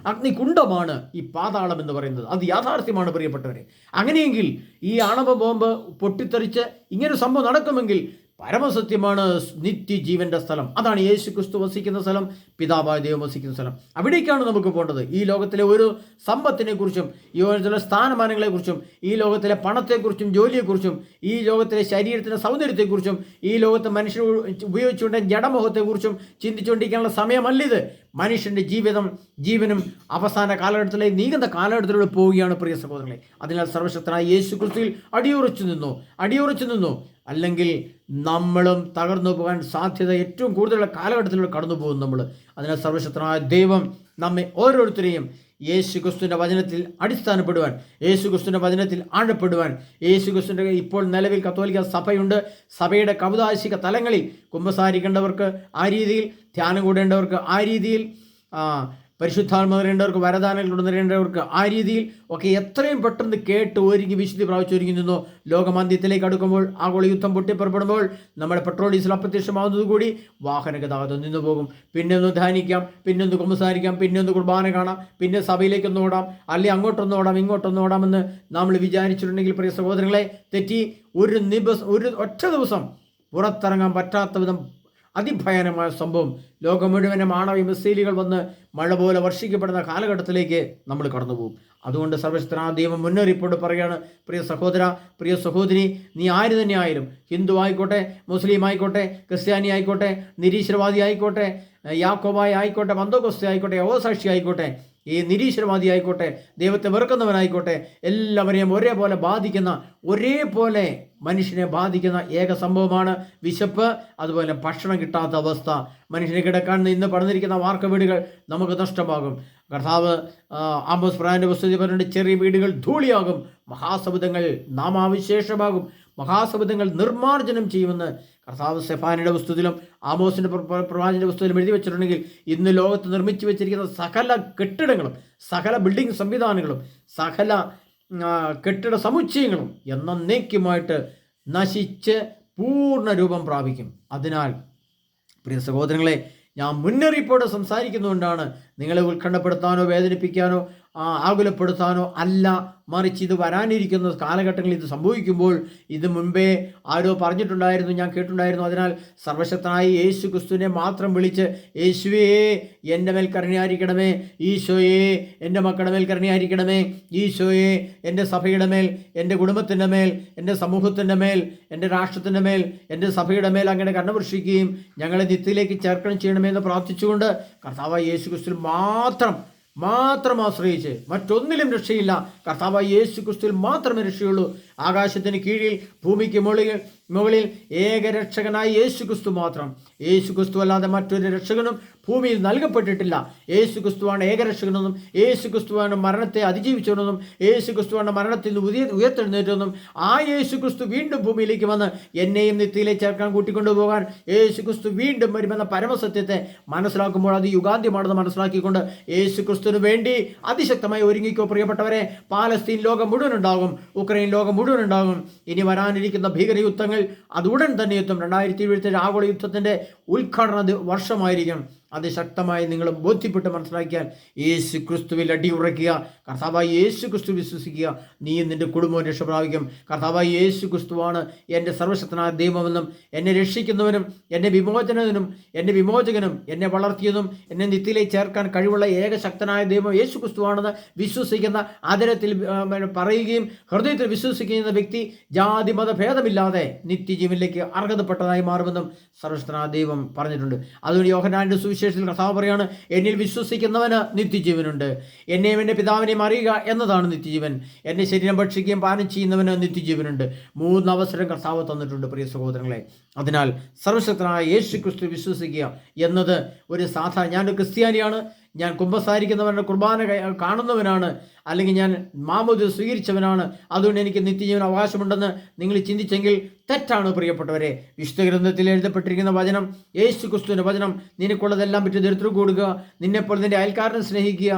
അഗ്നികുണ്ഡമാണ് ഈ പാതാളം എന്ന് പറയുന്നത്. അത് യാഥാർത്ഥ്യമാണ് പ്രിയപ്പെട്ടവരെ. അങ്ങനെയെങ്കിൽ ഈ ആണവ ബോംബ് പൊട്ടിത്തെറിച്ച് ഇങ്ങനൊരു സംഭവം നടക്കുമെങ്കിൽ പരമസത്യമാണ് നിത്യജീവന്റെ സ്ഥലം. അതാണ് യേശു ക്രിസ്തു വസിക്കുന്ന സ്ഥലം, പിതാവായ ദൈവം വസിക്കുന്ന സ്ഥലം. അവിടേക്കാണ് നമുക്ക് പോകേണ്ടത്. ഈ ലോകത്തിലെ ഒരു സമ്പത്തിനെ കുറിച്ചും, ഈ ലോകത്തിലെ സ്ഥാനമാനങ്ങളെക്കുറിച്ചും, ഈ ലോകത്തിലെ പണത്തെക്കുറിച്ചും, ജോലിയെക്കുറിച്ചും, ഈ ലോകത്തിലെ ശരീരത്തിൻ്റെ സൗന്ദര്യത്തെക്കുറിച്ചും, ഈ ലോകത്ത് മനുഷ്യർ ഉപയോഗിച്ചുകൊണ്ട് ജഡമോഹത്തെക്കുറിച്ചും ചിന്തിച്ചുകൊണ്ടിരിക്കാനുള്ള സമയമല്ലിത്. മനുഷ്യൻ്റെ ജീവനും അവസാന കാലഘട്ടത്തിലേക്ക് നീങ്ങുന്ന കാലഘട്ടത്തിലൂടെ പോവുകയാണ് പ്രിയ സഹോദരങ്ങളെ. അതിനാൽ സർവശക്തനായ യേശു ക്രിസ്തുവിൽ അടിയുറച്ചു നിന്നു. അല്ലെങ്കിൽ നമ്മളും തകർന്നു പോകാൻ സാധ്യത ഏറ്റവും കൂടുതലുള്ള കാലഘട്ടത്തിലൂടെ കടന്നു പോകും നമ്മൾ. അതിനാൽ സർവശക്തനായ ദൈവം നമ്മെ ഓരോരുത്തരെയും യേശു ക്രിസ്തുവിൻ്റെ വചനത്തിൽ അടിസ്ഥാനപ്പെടുവാൻ, യേശു ക്രിസ്തുവിൻ്റെ വചനത്തിൽ ആഴപ്പെടുവാൻ, യേശു ക്രിസ്തുവിൻ്റെ ഇപ്പോൾ നിലവിൽ കത്തോലിക്ക സഭയുണ്ട്. സഭയുടെ കൗദാശിക തലങ്ങളിൽ കുമ്പസാരിക്കേണ്ടവർക്ക് ആ രീതിയിൽ, ധ്യാനം കൂടേണ്ടവർക്ക് ആ രീതിയിൽ, പരിശുദ്ധാത്മ നിറയേണ്ടവർക്ക്, വരദാനങ്ങൾ നിറയേണ്ടവർക്ക് ആ രീതിയിൽ ഒക്കെ എത്രയും പെട്ടെന്ന് കേട്ട് ഒരുങ്ങി വിശുദ്ധി പ്രാപിച്ചൊരുങ്ങി നിന്നോ. ലോകമന്ത്യത്തിലേക്ക് അടുക്കുമ്പോൾ, ആഗോള യുദ്ധം പൊട്ടിപ്പുറപ്പെടുമ്പോൾ നമ്മുടെ പെട്രോൾ ഡീസൽ അപ്രത്യക്ഷമാകുന്നതുകൂടി വാഹന ഗതാഗതം നിന്നു പോകും. പിന്നെ ഒന്ന് ധ്യാനിക്കാം, പിന്നെ ഒന്ന് കുമ്പസാരിക്കാം, പിന്നെ ഒന്ന് കുർബാന കാണാം, പിന്നെ സഭയിലേക്കൊന്ന് ഓടാം, അല്ലെങ്കിൽ അങ്ങോട്ടൊന്ന് ഓടാം, ഇങ്ങോട്ടൊന്ന് ഓടാമെന്ന് നമ്മൾ വിചാരിച്ചിട്ടുണ്ടെങ്കിൽ പ്രിയ സഹോദരങ്ങളെ തെറ്റി. ഒരു ഒറ്റ ദിവസം പുറത്തിറങ്ങാൻ പറ്റാത്ത വിധം അതിഭയാനമായ സംഭവം, ലോകം മുഴുവനും ആണവ മിസൈലുകൾ വന്ന് മഴ പോലെ വർഷിക്കപ്പെടുന്ന കാലഘട്ടത്തിലേക്ക് നമ്മൾ കടന്നു പോകും. അതുകൊണ്ട് സർവശക്തനായ ദൈവം മുന്നറിയിപ്പോട് പറയുകയാണ്, പ്രിയ സഹോദര, പ്രിയ സഹോദരി, നീ ആര് തന്നെ ആയാലും, ഹിന്ദു ആയിക്കോട്ടെ, മുസ്ലിം ആയിക്കോട്ടെ, ക്രിസ്ത്യാനി ആയിക്കോട്ടെ, നിരീശ്വരവാദി ആയിക്കോട്ടെ, യാക്കോബായ ആയിക്കോട്ടെ, പന്തോക്കോസ്തി ആയിക്കോട്ടെ, യഹോവസാക്ഷി ആയിക്കോട്ടെ, ഈ നിരീശ്വരവാദി ആയിക്കോട്ടെ, ദൈവത്തെ വെറുക്കുന്നവനായിക്കോട്ടെ, എല്ലാവരെയും ഒരേപോലെ മനുഷ്യനെ ബാധിക്കുന്ന ഏക സംഭവമാണ് വിശപ്പ്. അതുപോലെ ഭക്ഷണം കിട്ടാത്ത അവസ്ഥ, മനുഷ്യനെ കിടക്കാൻ ഇന്ന് പടർന്നിരിക്കുന്ന വാർക്ക വീടുകൾ നമുക്ക് നഷ്ടമാകും. കർത്താവ് ആമോസ് പ്രവാചകന്റെ പുസ്തകത്തിൽ പറഞ്ഞിട്ട്, ചെറിയ വീടുകൾ ധൂളിയാകും, മഹാസമുദ്രങ്ങൾ നാമാവിശേഷമാകും, മഹാസമുദ്രങ്ങൾ നിർമ്മാർജ്ജനം ചെയ്യുമെന്ന് കർത്താവ് സെഫാനിയുടെ പുസ്തകത്തിലും ആമോസിൻ്റെ പ്രവാചകന്റെ പുസ്തകത്തിലും എഴുതി വെച്ചിട്ടുണ്ടെങ്കിൽ ഇന്ന് ലോകത്ത് നിർമ്മിച്ചു വെച്ചിരിക്കുന്ന സകല കെട്ടിടങ്ങളും, സകല ബിൽഡിംഗ് സംവിധാനങ്ങളും, സകല കെട്ടിട സമുച്ചയങ്ങളും എന്നേക്കുമായിട്ട് നശിച്ച് പൂർണ്ണ രൂപം പ്രാപിക്കും. അതിനാൽ പ്രിയ സഹോദരങ്ങളെ, ഞാൻ മുന്നറിയിപ്പോടെ സംസാരിക്കുന്നതുകൊണ്ടാണ് നിങ്ങളെ ഉത്കണ്ഠപ്പെടുത്താനോ വേദനിപ്പിക്കാനോ ആകുലപ്പെടുത്താനോ അല്ല, മറിച്ച് ഇത് വരാനിരിക്കുന്ന കാലഘട്ടങ്ങളിൽ ഇത് സംഭവിക്കുമ്പോൾ ഇത് മുൻപേ ആരോ പറഞ്ഞിട്ടുണ്ടായിരുന്നു, ഞാൻ കേട്ടിട്ടുണ്ടായിരുന്നു. അതിനാൽ സർവശക്തനായ യേശു ക്രിസ്തുവിനെ മാത്രം വിളിച്ച്, യേശുവേ എൻ്റെ മേൽ കരുണയായിരിക്കണമേ, ഈശോയെ എൻ്റെ മക്കളുടെ മേൽ കരുണയായിരിക്കണമേ, ഈശോയെ എൻ്റെ സഭയുടെ മേൽ, എൻ്റെ കുടുംബത്തിൻ്റെ മേൽ, എൻ്റെ സമൂഹത്തിൻ്റെ മേൽ, എൻ്റെ രാഷ്ട്രത്തിൻ്റെ മേൽ, എൻ്റെ സഭയുടെ മേൽ അങ്ങനെ കരുണവർഷിക്കുകയും ഞങ്ങളെ നിത്യത്തിലേക്ക് ചേർക്കണം ചെയ്യണമെന്ന് പ്രാർത്ഥിച്ചുകൊണ്ട് കർത്താവായ യേശു ക്രിസ്തുവിൽ മാത്രം ആശ്രയിച്ച് മറ്റൊന്നിലും രക്ഷയില്ല. കർത്താവായ യേശു ക്രിസ്തുവിൽ മാത്രമേ രക്ഷയുള്ളൂ. ആകാശത്തിന് കീഴിൽ ഭൂമിക്ക് മുകളിൽ ഏകരക്ഷകനായ യേശു ക്രിസ്തു മാത്രം. യേശു ക്രിസ്തു അല്ലാതെ മറ്റൊരു രക്ഷകനും ഭൂമിയിൽ നൽകപ്പെട്ടിട്ടില്ല. യേശു ക്രിസ്തുവാണ് ഏകരക്ഷകനെന്നും, യേശു ക്രിസ്തുവാണ് മരണത്തെ അതിജീവിച്ചവനെന്നും, യേശു ക്രിസ്തുവാണ് മരണത്തിൽ നിന്ന് ഉയർത്തെഴുന്നേറ്റെന്നും, ആ യേശു ക്രിസ്തു വീണ്ടും ഭൂമിയിലേക്ക് വന്ന് എന്നെയും നിത്യത്തിലേക്ക് ചേർക്കാൻ കൂട്ടിക്കൊണ്ടുപോകാൻ യേശു ക്രിസ്തു വീണ്ടും വരുമെന്ന പരമസത്യത്തെ മനസ്സിലാക്കുമ്പോൾ അത് യുഗാന്ത്യമാണെന്ന് മനസ്സിലാക്കിക്കൊണ്ട് യേശു ക്രിസ്തുവിന് വേണ്ടി അതിശക്തമായി ഒരുങ്ങിക്കോ പ്രിയപ്പെട്ടവരെ. പാലസ്തീൻ ലോകം മുഴുവൻ ഉണ്ടാകും, ഉക്രൈൻ ലോകം മുഴുവൻ ഉണ്ടാകും. ഇനി വരാനിരിക്കുന്ന ഭീകരയുദ്ധങ്ങൾ അത് ഉടൻ തന്നെ എത്തും. 2027 ആഗോള യുദ്ധത്തിൻ്റെ ഉദ്ഘാടന വർഷമായിരിക്കും. അതിശക്തമായി നിങ്ങൾ ബോധ്യപ്പെട്ട് മനസ്സിലാക്കിയാൽ യേശു ക്രിസ്തുവിൽ അടിയുറയ്ക്കുക. കർത്താവായ യേശു ക്രിസ്തു വിശ്വസിക്കുക, നീ നിൻ്റെ കുടുംബവും രക്ഷ പ്രാപിക്കും. കർത്താവായ യേശു ക്രിസ്തുവാണ് എൻ്റെ സർവശക്തനായ ദൈവമെന്നും എന്നെ രക്ഷിക്കുന്നവനും എൻ്റെ വിമോചകനും എന്നെ വളർത്തിയതും എന്നെ നിത്യത്തിലേക്ക് ചേർക്കാൻ കഴിവുള്ള ഏകശക്തനായ ദൈവം യേശു ക്രിസ്തുവാണെന്ന് വിശ്വസിക്കുന്ന, ആദരത്തിൽ പറയുകയും ഹൃദയത്തിൽ വിശ്വസിക്കുന്ന വ്യക്തി ജാതി മത ഭേദമില്ലാതെ നിത്യജീവനിലേക്ക് അർഹതപ്പെട്ടതായി മാറുമെന്നും സർവശക്തനായ ദൈവം പറഞ്ഞിട്ടുണ്ട്. അതുകൊണ്ട് യോഹന്നാന്റെ സുവിശേഷത്തിൽ കർത്താവ് പറയാണ്, എന്നിൽ വിശ്വസിക്കുന്നവന് നിത്യജീവനുണ്ട്. എന്നെയും എൻ്റെ പിതാവിനെയും അറിയുക എന്നതാണ് നിത്യജീവൻ. എൻ്റെ ശരീരം ഭക്ഷിക്കുകയും പാനം ചെയ്യുന്നവന് നിത്യജീവനുണ്ട്. 3 അവസരം കർത്താവ് തന്നിട്ടുണ്ട് പ്രിയ സഹോദരങ്ങളെ. അതിനാൽ സർവശക്തനായ യേശു ക്രിസ്തു വിശ്വസിക്കുക എന്നത് ഒരു ഞാനൊരു ക്രിസ്ത്യാനിയാണ്, ഞാൻ കുമ്പസാരിക്കുന്നവരുടെ കുർബാന കാണുന്നവനാണ്, അല്ലെങ്കിൽ ഞാൻ മാമോദീസ സ്വീകരിച്ചവനാണ്, അതുകൊണ്ട് എനിക്ക് നിത്യജീവൻ അവകാശമുണ്ടെന്ന് നിങ്ങൾ ചിന്തിച്ചെങ്കിൽ തെറ്റാണ് പ്രിയപ്പെട്ടവരെ. വിശുദ്ധ ഗ്രന്ഥത്തിൽ എഴുതപ്പെട്ടിരിക്കുന്ന വചനം, യേശു ക്രിസ്തുവിൻ്റെ വചനം, നിനക്കുള്ളതെല്ലാം പറ്റി ദരിദ്രർക്ക് കൊടുക്കുക, നിന്നെപ്പോലെ നിൻ്റെ അയൽക്കാരനെ സ്നേഹിക്കുക,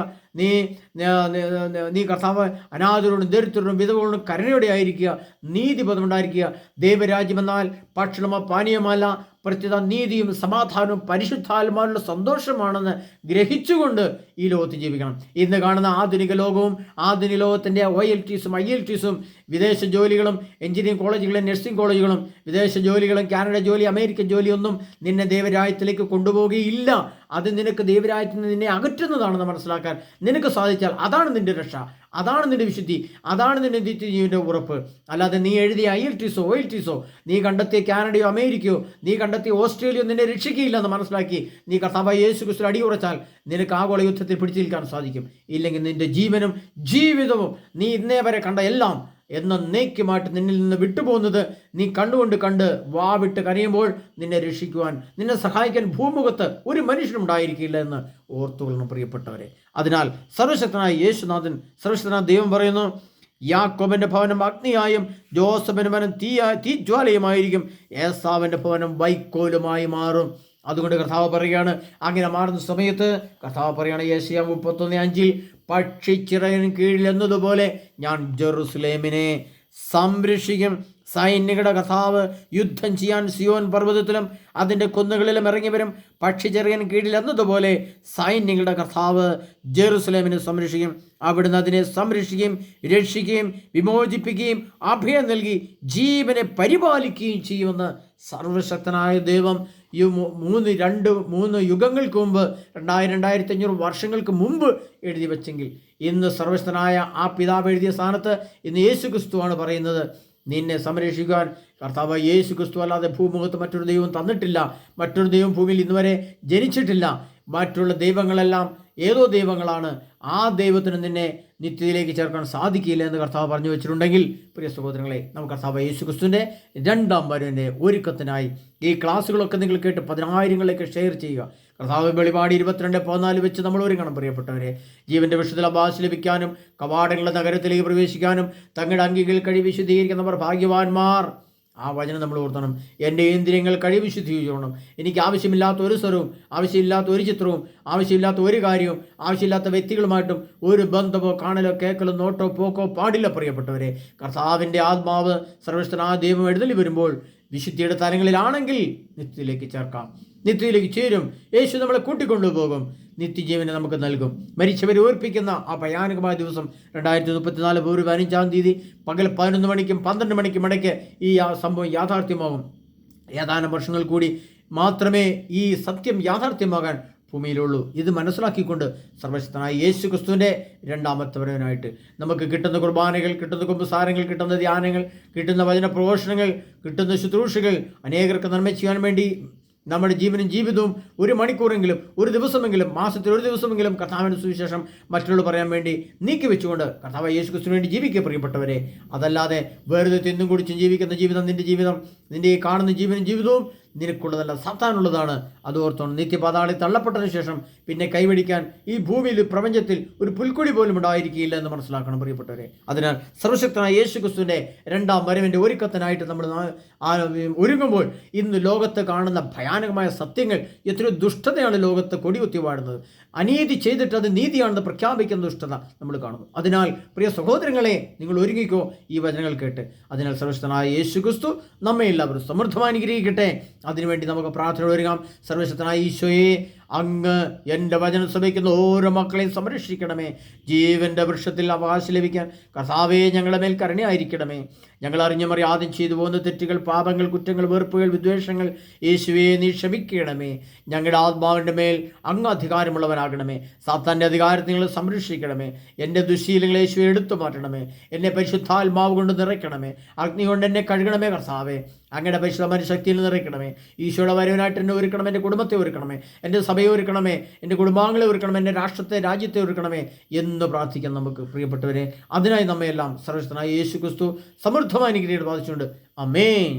നീ കർത്താവ് അനാഥരോടും ദരിദ്രരോടും വിധവകളോടും കരുണയോടെ ആയിരിക്കുക, നീതിബോധമുണ്ടായിരിക്കുക. ദൈവരാജ്യമെന്നാൽ ഭക്ഷണമോ പാനീയമല്ല, പ്രത്യേക നീതിയും സമാധാനവും പരിശുദ്ധാത്മാവിലുള്ള സന്തോഷമാണെന്ന് ഗ്രഹിച്ചുകൊണ്ട് ഈ ലോകത്ത് ജീവിക്കണം. ഇന്ന് കാണുന്ന ആധുനിക ലോകവും ആധുനിക ലോകത്തിൻ്റെ OLTസും ILTസും വിദേശ ജോലികളും എഞ്ചിനീയറിംഗ് കോളേജുകളും നഴ്സിംഗ് കോളേജുകളും വിദേശ ജോലികളും കാനഡ ജോലി അമേരിക്കൻ ജോലിയൊന്നും നിന്നെ ദൈവരാജ്യത്തിലേക്ക് കൊണ്ടുപോവുകയില്ല. അത് നിനക്ക് ദൈവരാജ്യത്തിൽ നിന്ന് നിന്നെ അകറ്റുന്നതാണെന്ന് മനസ്സിലാക്കാൻ നിനക്ക് സാധിച്ചാൽ അതാണ് നിൻ്റെ രക്ഷ, അതാണ് നിൻ്റെ വിശുദ്ധി, അതാണ് നിൻ്റെ നിത്യജീവൻ്റെ ഉറപ്പ്. അല്ലാതെ നീ എഴുതിയ ILTസോ OLTസോ, നീ കണ്ടെത്തിയ കാനഡയോ അമേരിക്കയോ, നീ കണ്ടെത്തിയ ഓസ്ട്രേലിയയോ നിന്നെ രക്ഷിക്കുകയില്ല എന്ന് മനസ്സിലാക്കി നീ കർത്താവായ യേശു ക്രിസ്തു അടിയുറച്ചാൽ നിനക്ക് ആഗോള യുദ്ധത്തിൽ പിടിച്ചു നിൽക്കാൻ സാധിക്കും. ഇല്ലെങ്കിൽ നിൻ്റെ ജീവനും ജീവിതവും നീ ഇന്നേ വരെ കണ്ട എല്ലാം എന്നേക്കുമായിട്ട് നിന്നിൽ നിന്ന് വിട്ടുപോകുന്നത് നീ കണ്ട് വാവിട്ട് കരയുമ്പോൾ നിന്നെ രക്ഷിക്കുവാൻ, നിന്നെ സഹായിക്കാൻ ഭൂമുഖത്ത് ഒരു മനുഷ്യനും ഉണ്ടായിരിക്കില്ല എന്ന് ഓർത്തുകൊള്ളണം പ്രിയപ്പെട്ടവരെ. അതിനാൽ സർവശക്തനായ യേശുനാഥൻ, സർവശക്തനായ ദൈവം പറയുന്നു, യാക്കോബിൻ്റെ ഭവനം അഗ്നിയായും ജോസഫിൻ്റെ ഭവനം തീജ്വാലയുമായിരിക്കും, ഏസാവിൻ്റെ ഭവനം വൈക്കോലുമായി മാറും. അതുകൊണ്ട് കർത്താവ് പറയുകയാണ്, അങ്ങനെ മാറുന്ന സമയത്ത് കർത്താവ് പറയുകയാണ് യെശയ്യാ 31:5, പക്ഷിച്ചിറകിന് കീഴിൽ എന്നതുപോലെ ഞാൻ ജെറുസലേമിനെ സംരക്ഷിക്കും. സൈന്യങ്ങളുടെ കർത്താവ് യുദ്ധം ചെയ്യാൻ സിയോൻ പർവ്വതത്തിലും അതിൻ്റെ കുന്നുകളിലും ഇറങ്ങി വരും. പക്ഷിച്ചിറകിന് കീഴിൽ എന്നതുപോലെ സൈന്യങ്ങളുടെ കർത്താവ് ജെറുസലേമിനെ സംരക്ഷിക്കും. അവിടുന്ന് അതിനെ സംരക്ഷിക്കുകയും രക്ഷിക്കുകയും വിമോചിപ്പിക്കുകയും അഭയം നൽകി ജീവനെ പരിപാലിക്കുകയും ചെയ്യുമെന്ന് സർവശക്തനായ ദൈവം ഈ 3 യുഗങ്ങൾക്ക് മുമ്പ് 2500 വർഷങ്ങൾക്ക് മുമ്പ് എഴുതി വച്ചെങ്കിൽ ഇന്ന് സർവശക്തനായ ആ പിതാവ് എഴുതിയ സ്ഥാനത്ത് ഇന്ന് യേശു ക്രിസ്തുവാണ് പറയുന്നത്, നിന്നെ സംരക്ഷിക്കുവാൻ കർത്താവ് യേശു ക്രിസ്തു അല്ലാതെ ഭൂമുഖത്ത് മറ്റൊരു ദൈവം തന്നിട്ടില്ല. മറ്റൊരു ദൈവം ഭൂമിയിൽ ഇന്നുവരെ ജനിച്ചിട്ടില്ല. മറ്റുള്ള ദൈവങ്ങളെല്ലാം ഏതോ ദൈവങ്ങളാണ്. ആ ദൈവത്തിന് നിന്നെ നിത്യതയിലേക്ക് ചേർക്കാൻ സാധിക്കില്ല എന്ന് കർത്താവ് പറഞ്ഞു വെച്ചിട്ടുണ്ടെങ്കിൽ പ്രിയ സഹോദരങ്ങളെ, നമുക്ക് കർത്താവ് യേശു ക്രിസ്തുവിൻ്റെ 2ാം വരവിൻ്റെ ഒരുക്കത്തിനായി ഈ ക്ലാസ്സുകളൊക്കെ നിങ്ങൾ കേട്ട് 10,000ങ്ങളിലേക്ക് ഷെയർ ചെയ്യുക. കർത്താവ് വെളിപാട് 22:14 വെച്ച് നമ്മൾ ഒരുങ്ങണം പ്രിയപ്പെട്ടവരെ. ജീവൻ്റെ വിശുദ്ധ ഭാഷ ലഭിക്കാനും കവാടങ്ങളുടെ നഗരത്തിലേക്ക് പ്രവേശിക്കാനും തങ്ങളുടെ അങ്കികൾ കഴി വിശുദ്ധീകരിക്കുന്നവർ ഭാഗ്യവാന്മാർ. ആ വചനം നമ്മൾ ഓർത്തണം. എൻ്റെ ഇന്ദ്രിയങ്ങൾ കഴിവ് ശുദ്ധീകരിച്ചോണം. എനിക്ക് ആവശ്യമില്ലാത്ത ഒരു സ്വരവും, ആവശ്യമില്ലാത്ത ഒരു ചിത്രവും, ആവശ്യമില്ലാത്ത ഒരു കാര്യവും, ആവശ്യമില്ലാത്ത വ്യക്തികളുമായിട്ടും ഒരു ബന്ധമോ കാണലോ കേൾക്കലോ നോട്ടോ പോക്കോ പാടില്ല. പ്രിയപ്പെട്ടവരെ, കർത്താവിൻ്റെ ആത്മാവ് സർവ്വശക്തനായ ദൈവം എഴുന്നള്ളി വരുമ്പോൾ വിശുദ്ധിയുടെ തലങ്ങളിലാണെങ്കിൽ നിത്യത്തിലേക്ക് ചേർക്കാം, നിത്യത്തിലേക്ക് ചേരും. യേശു നമ്മളെ കൂട്ടിക്കൊണ്ടുപോകും, നിത്യജീവനെ നമുക്ക് നൽകും. മരിച്ചവരെ ഓർപ്പിക്കുന്ന ആ ഭയാനകമായ ദിവസം 2034 ഫെബ്രുവരി 15 പകൽ 11 മണിക്കും 12 മണിക്കും ഇടയ്ക്ക് ഈ സംഭവം യാഥാർത്ഥ്യമാകും. ഏതാനും വർഷങ്ങൾ കൂടി മാത്രമേ ഈ സത്യം യാഥാർത്ഥ്യമാകാൻ ഭൂമിയിലുള്ളൂ. ഇത് മനസ്സിലാക്കിക്കൊണ്ട് സർവശക്തനായ യേശു ക്രിസ്തുവിൻ്റെ രണ്ടാമത്തെ വരവിനായിട്ട് നമുക്ക് കിട്ടുന്ന കുർബാനകൾ, കിട്ടുന്ന കുമ്പസാരങ്ങൾ, കിട്ടുന്ന ധ്യാനങ്ങൾ, കിട്ടുന്ന വചന പ്രഘോഷണങ്ങൾ, കിട്ടുന്ന ശുശ്രൂഷകൾ അനേകർക്ക് നന്മ ചെയ്യാൻ വേണ്ടി നമ്മുടെ ജീവനും ജീവിതവും 1 മണിക്കൂറെങ്കിലും, 1 ദിവസമെങ്കിലും, മാസത്തിൽ 1 ദിവസമെങ്കിലും കർത്താവിൻ്റെ സുവിശേഷം മറ്റുള്ളവർ പറയാൻ വേണ്ടി നീക്കി വെച്ചുകൊണ്ട് കർത്താവ് യേശു ക്രിസ്തുവിന് വേണ്ടി ജീവിക്കുക പ്രിയപ്പെട്ടവരെ. അതല്ലാതെ വെറുതെ തിന്നും കുടിച്ചും ജീവിക്കുന്ന ജീവിതം നിൻ്റെ ഈ കാണുന്ന ജീവനും ജീവിതവും നിനക്കുള്ളതല്ല, സാത്താനുള്ളതാണ്. അത് ഓർത്തോണം. നിത്യപാതാളി തള്ളപ്പെട്ടതിന് ശേഷം പിന്നെ കൈവടിക്കാൻ ഈ ഭൂമിയിൽ, പ്രപഞ്ചത്തിൽ ഒരു പുൽക്കൊടി പോലും ഉണ്ടായിരിക്കില്ല എന്ന് മനസ്സിലാക്കണം പ്രിയപ്പെട്ടവരെ. അതിനാൽ സർവശക്തനായ യേശു ക്രിസ്തുവിൻ്റെ രണ്ടാം വരവിൻ്റെ ഒരുക്കത്തിനായിട്ട് നമ്മൾ ഒരുങ്ങുമ്പോൾ ഇന്ന് ലോകത്ത് കാണുന്ന ഭയാനകമായ സത്യങ്ങൾ, എത്രയോ ദുഷ്ടതയാണ് ലോകത്ത് കൊടികുത്തി വാഴുന്നത്. അനീതി ചെയ്തിട്ട് അത് നീതിയാണെന്ന് പ്രഖ്യാപിക്കുന്ന ദുഷ്ടത നമ്മൾ കാണുന്നു. അതിനാൽ പ്രിയ സഹോദരങ്ങളെ, നിങ്ങൾ ഒരുങ്ങിക്കോ ഈ വചനങ്ങൾ കേട്ട്. അതിനാൽ സർവശക്തനായ യേശു ക്രിസ്തു നമ്മെ എല്ലാവരും സമൃദ്ധമായി അനുഗ്രഹിക്കട്ടെ. അതിനുവേണ്ടി നമുക്ക് പ്രാർത്ഥന ഒരുങ്ങാം. സർവശക്തനായ ഈശോയെ, അങ്ങ് എൻ്റെ വചനം ശ്രമിക്കുന്ന ഓരോ മക്കളെയും സംരക്ഷിക്കണമേ. ജീവൻ്റെ വൃക്ഷത്തിൽ അവകാശം ലഭിക്കാൻ കർത്താവേ ഞങ്ങളുടെ മേൽ കരുണയായിരിക്കണമേ. ഞങ്ങൾ അറിഞ്ഞും അറിയാതെ ചെയ്തു പോകുന്ന തെറ്റുകൾ, പാപങ്ങൾ, കുറ്റങ്ങൾ, വെറുപ്പുകൾ, വിദ്വേഷങ്ങൾ യേശുവേ നീ ക്ഷമിക്കണമേ. ഞങ്ങളുടെ ആത്മാവിൻ്റെ മേൽ അങ്ങ് അധികാരമുള്ളവനാകണമേ. സാത്താൻ്റെ അധികാരത്തെ നിങ്ങൾ സംരക്ഷിക്കണമേ. എൻ്റെ ദുശ്ശീലങ്ങളെ യേശുവെ എടുത്തു മാറ്റണമേ. എന്നെ പരിശുദ്ധാത്മാവ് കൊണ്ട് നിറയ്ക്കണമേ. അഗ്നി കൊണ്ട് എന്നെ കഴുകണമേ കർത്താവേ. അങ്ങയുടെ പരിശുദ്ധമായ ശക്തിയിൽ നിറയ്ക്കണമേ. ഈശോയുടെ വരവിനായിട്ട് എന്നെ ഒരുക്കണമേ. എൻ്റെ കുടുംബത്തെ ഒരുക്കണമേ. എൻ്റെ സഭയെ ഒരുക്കണമേ. എൻ്റെ കുടുംബാംഗങ്ങളെ ഒരുക്കണമേ. എൻ്റെ രാജ്യത്തെ ഒരുക്കണമേ എന്ന് പ്രാർത്ഥിക്കാം നമുക്ക് പ്രിയപ്പെട്ടവരെ. അതിനായി നമ്മയെല്ലാം സർവശക്തനായ യേശു ക്രിസ്തു സമൃദ്ധമായി അനുഗ്രഹിച്ച് ബാധിച്ചുകൊണ്ട് ആമേൻ.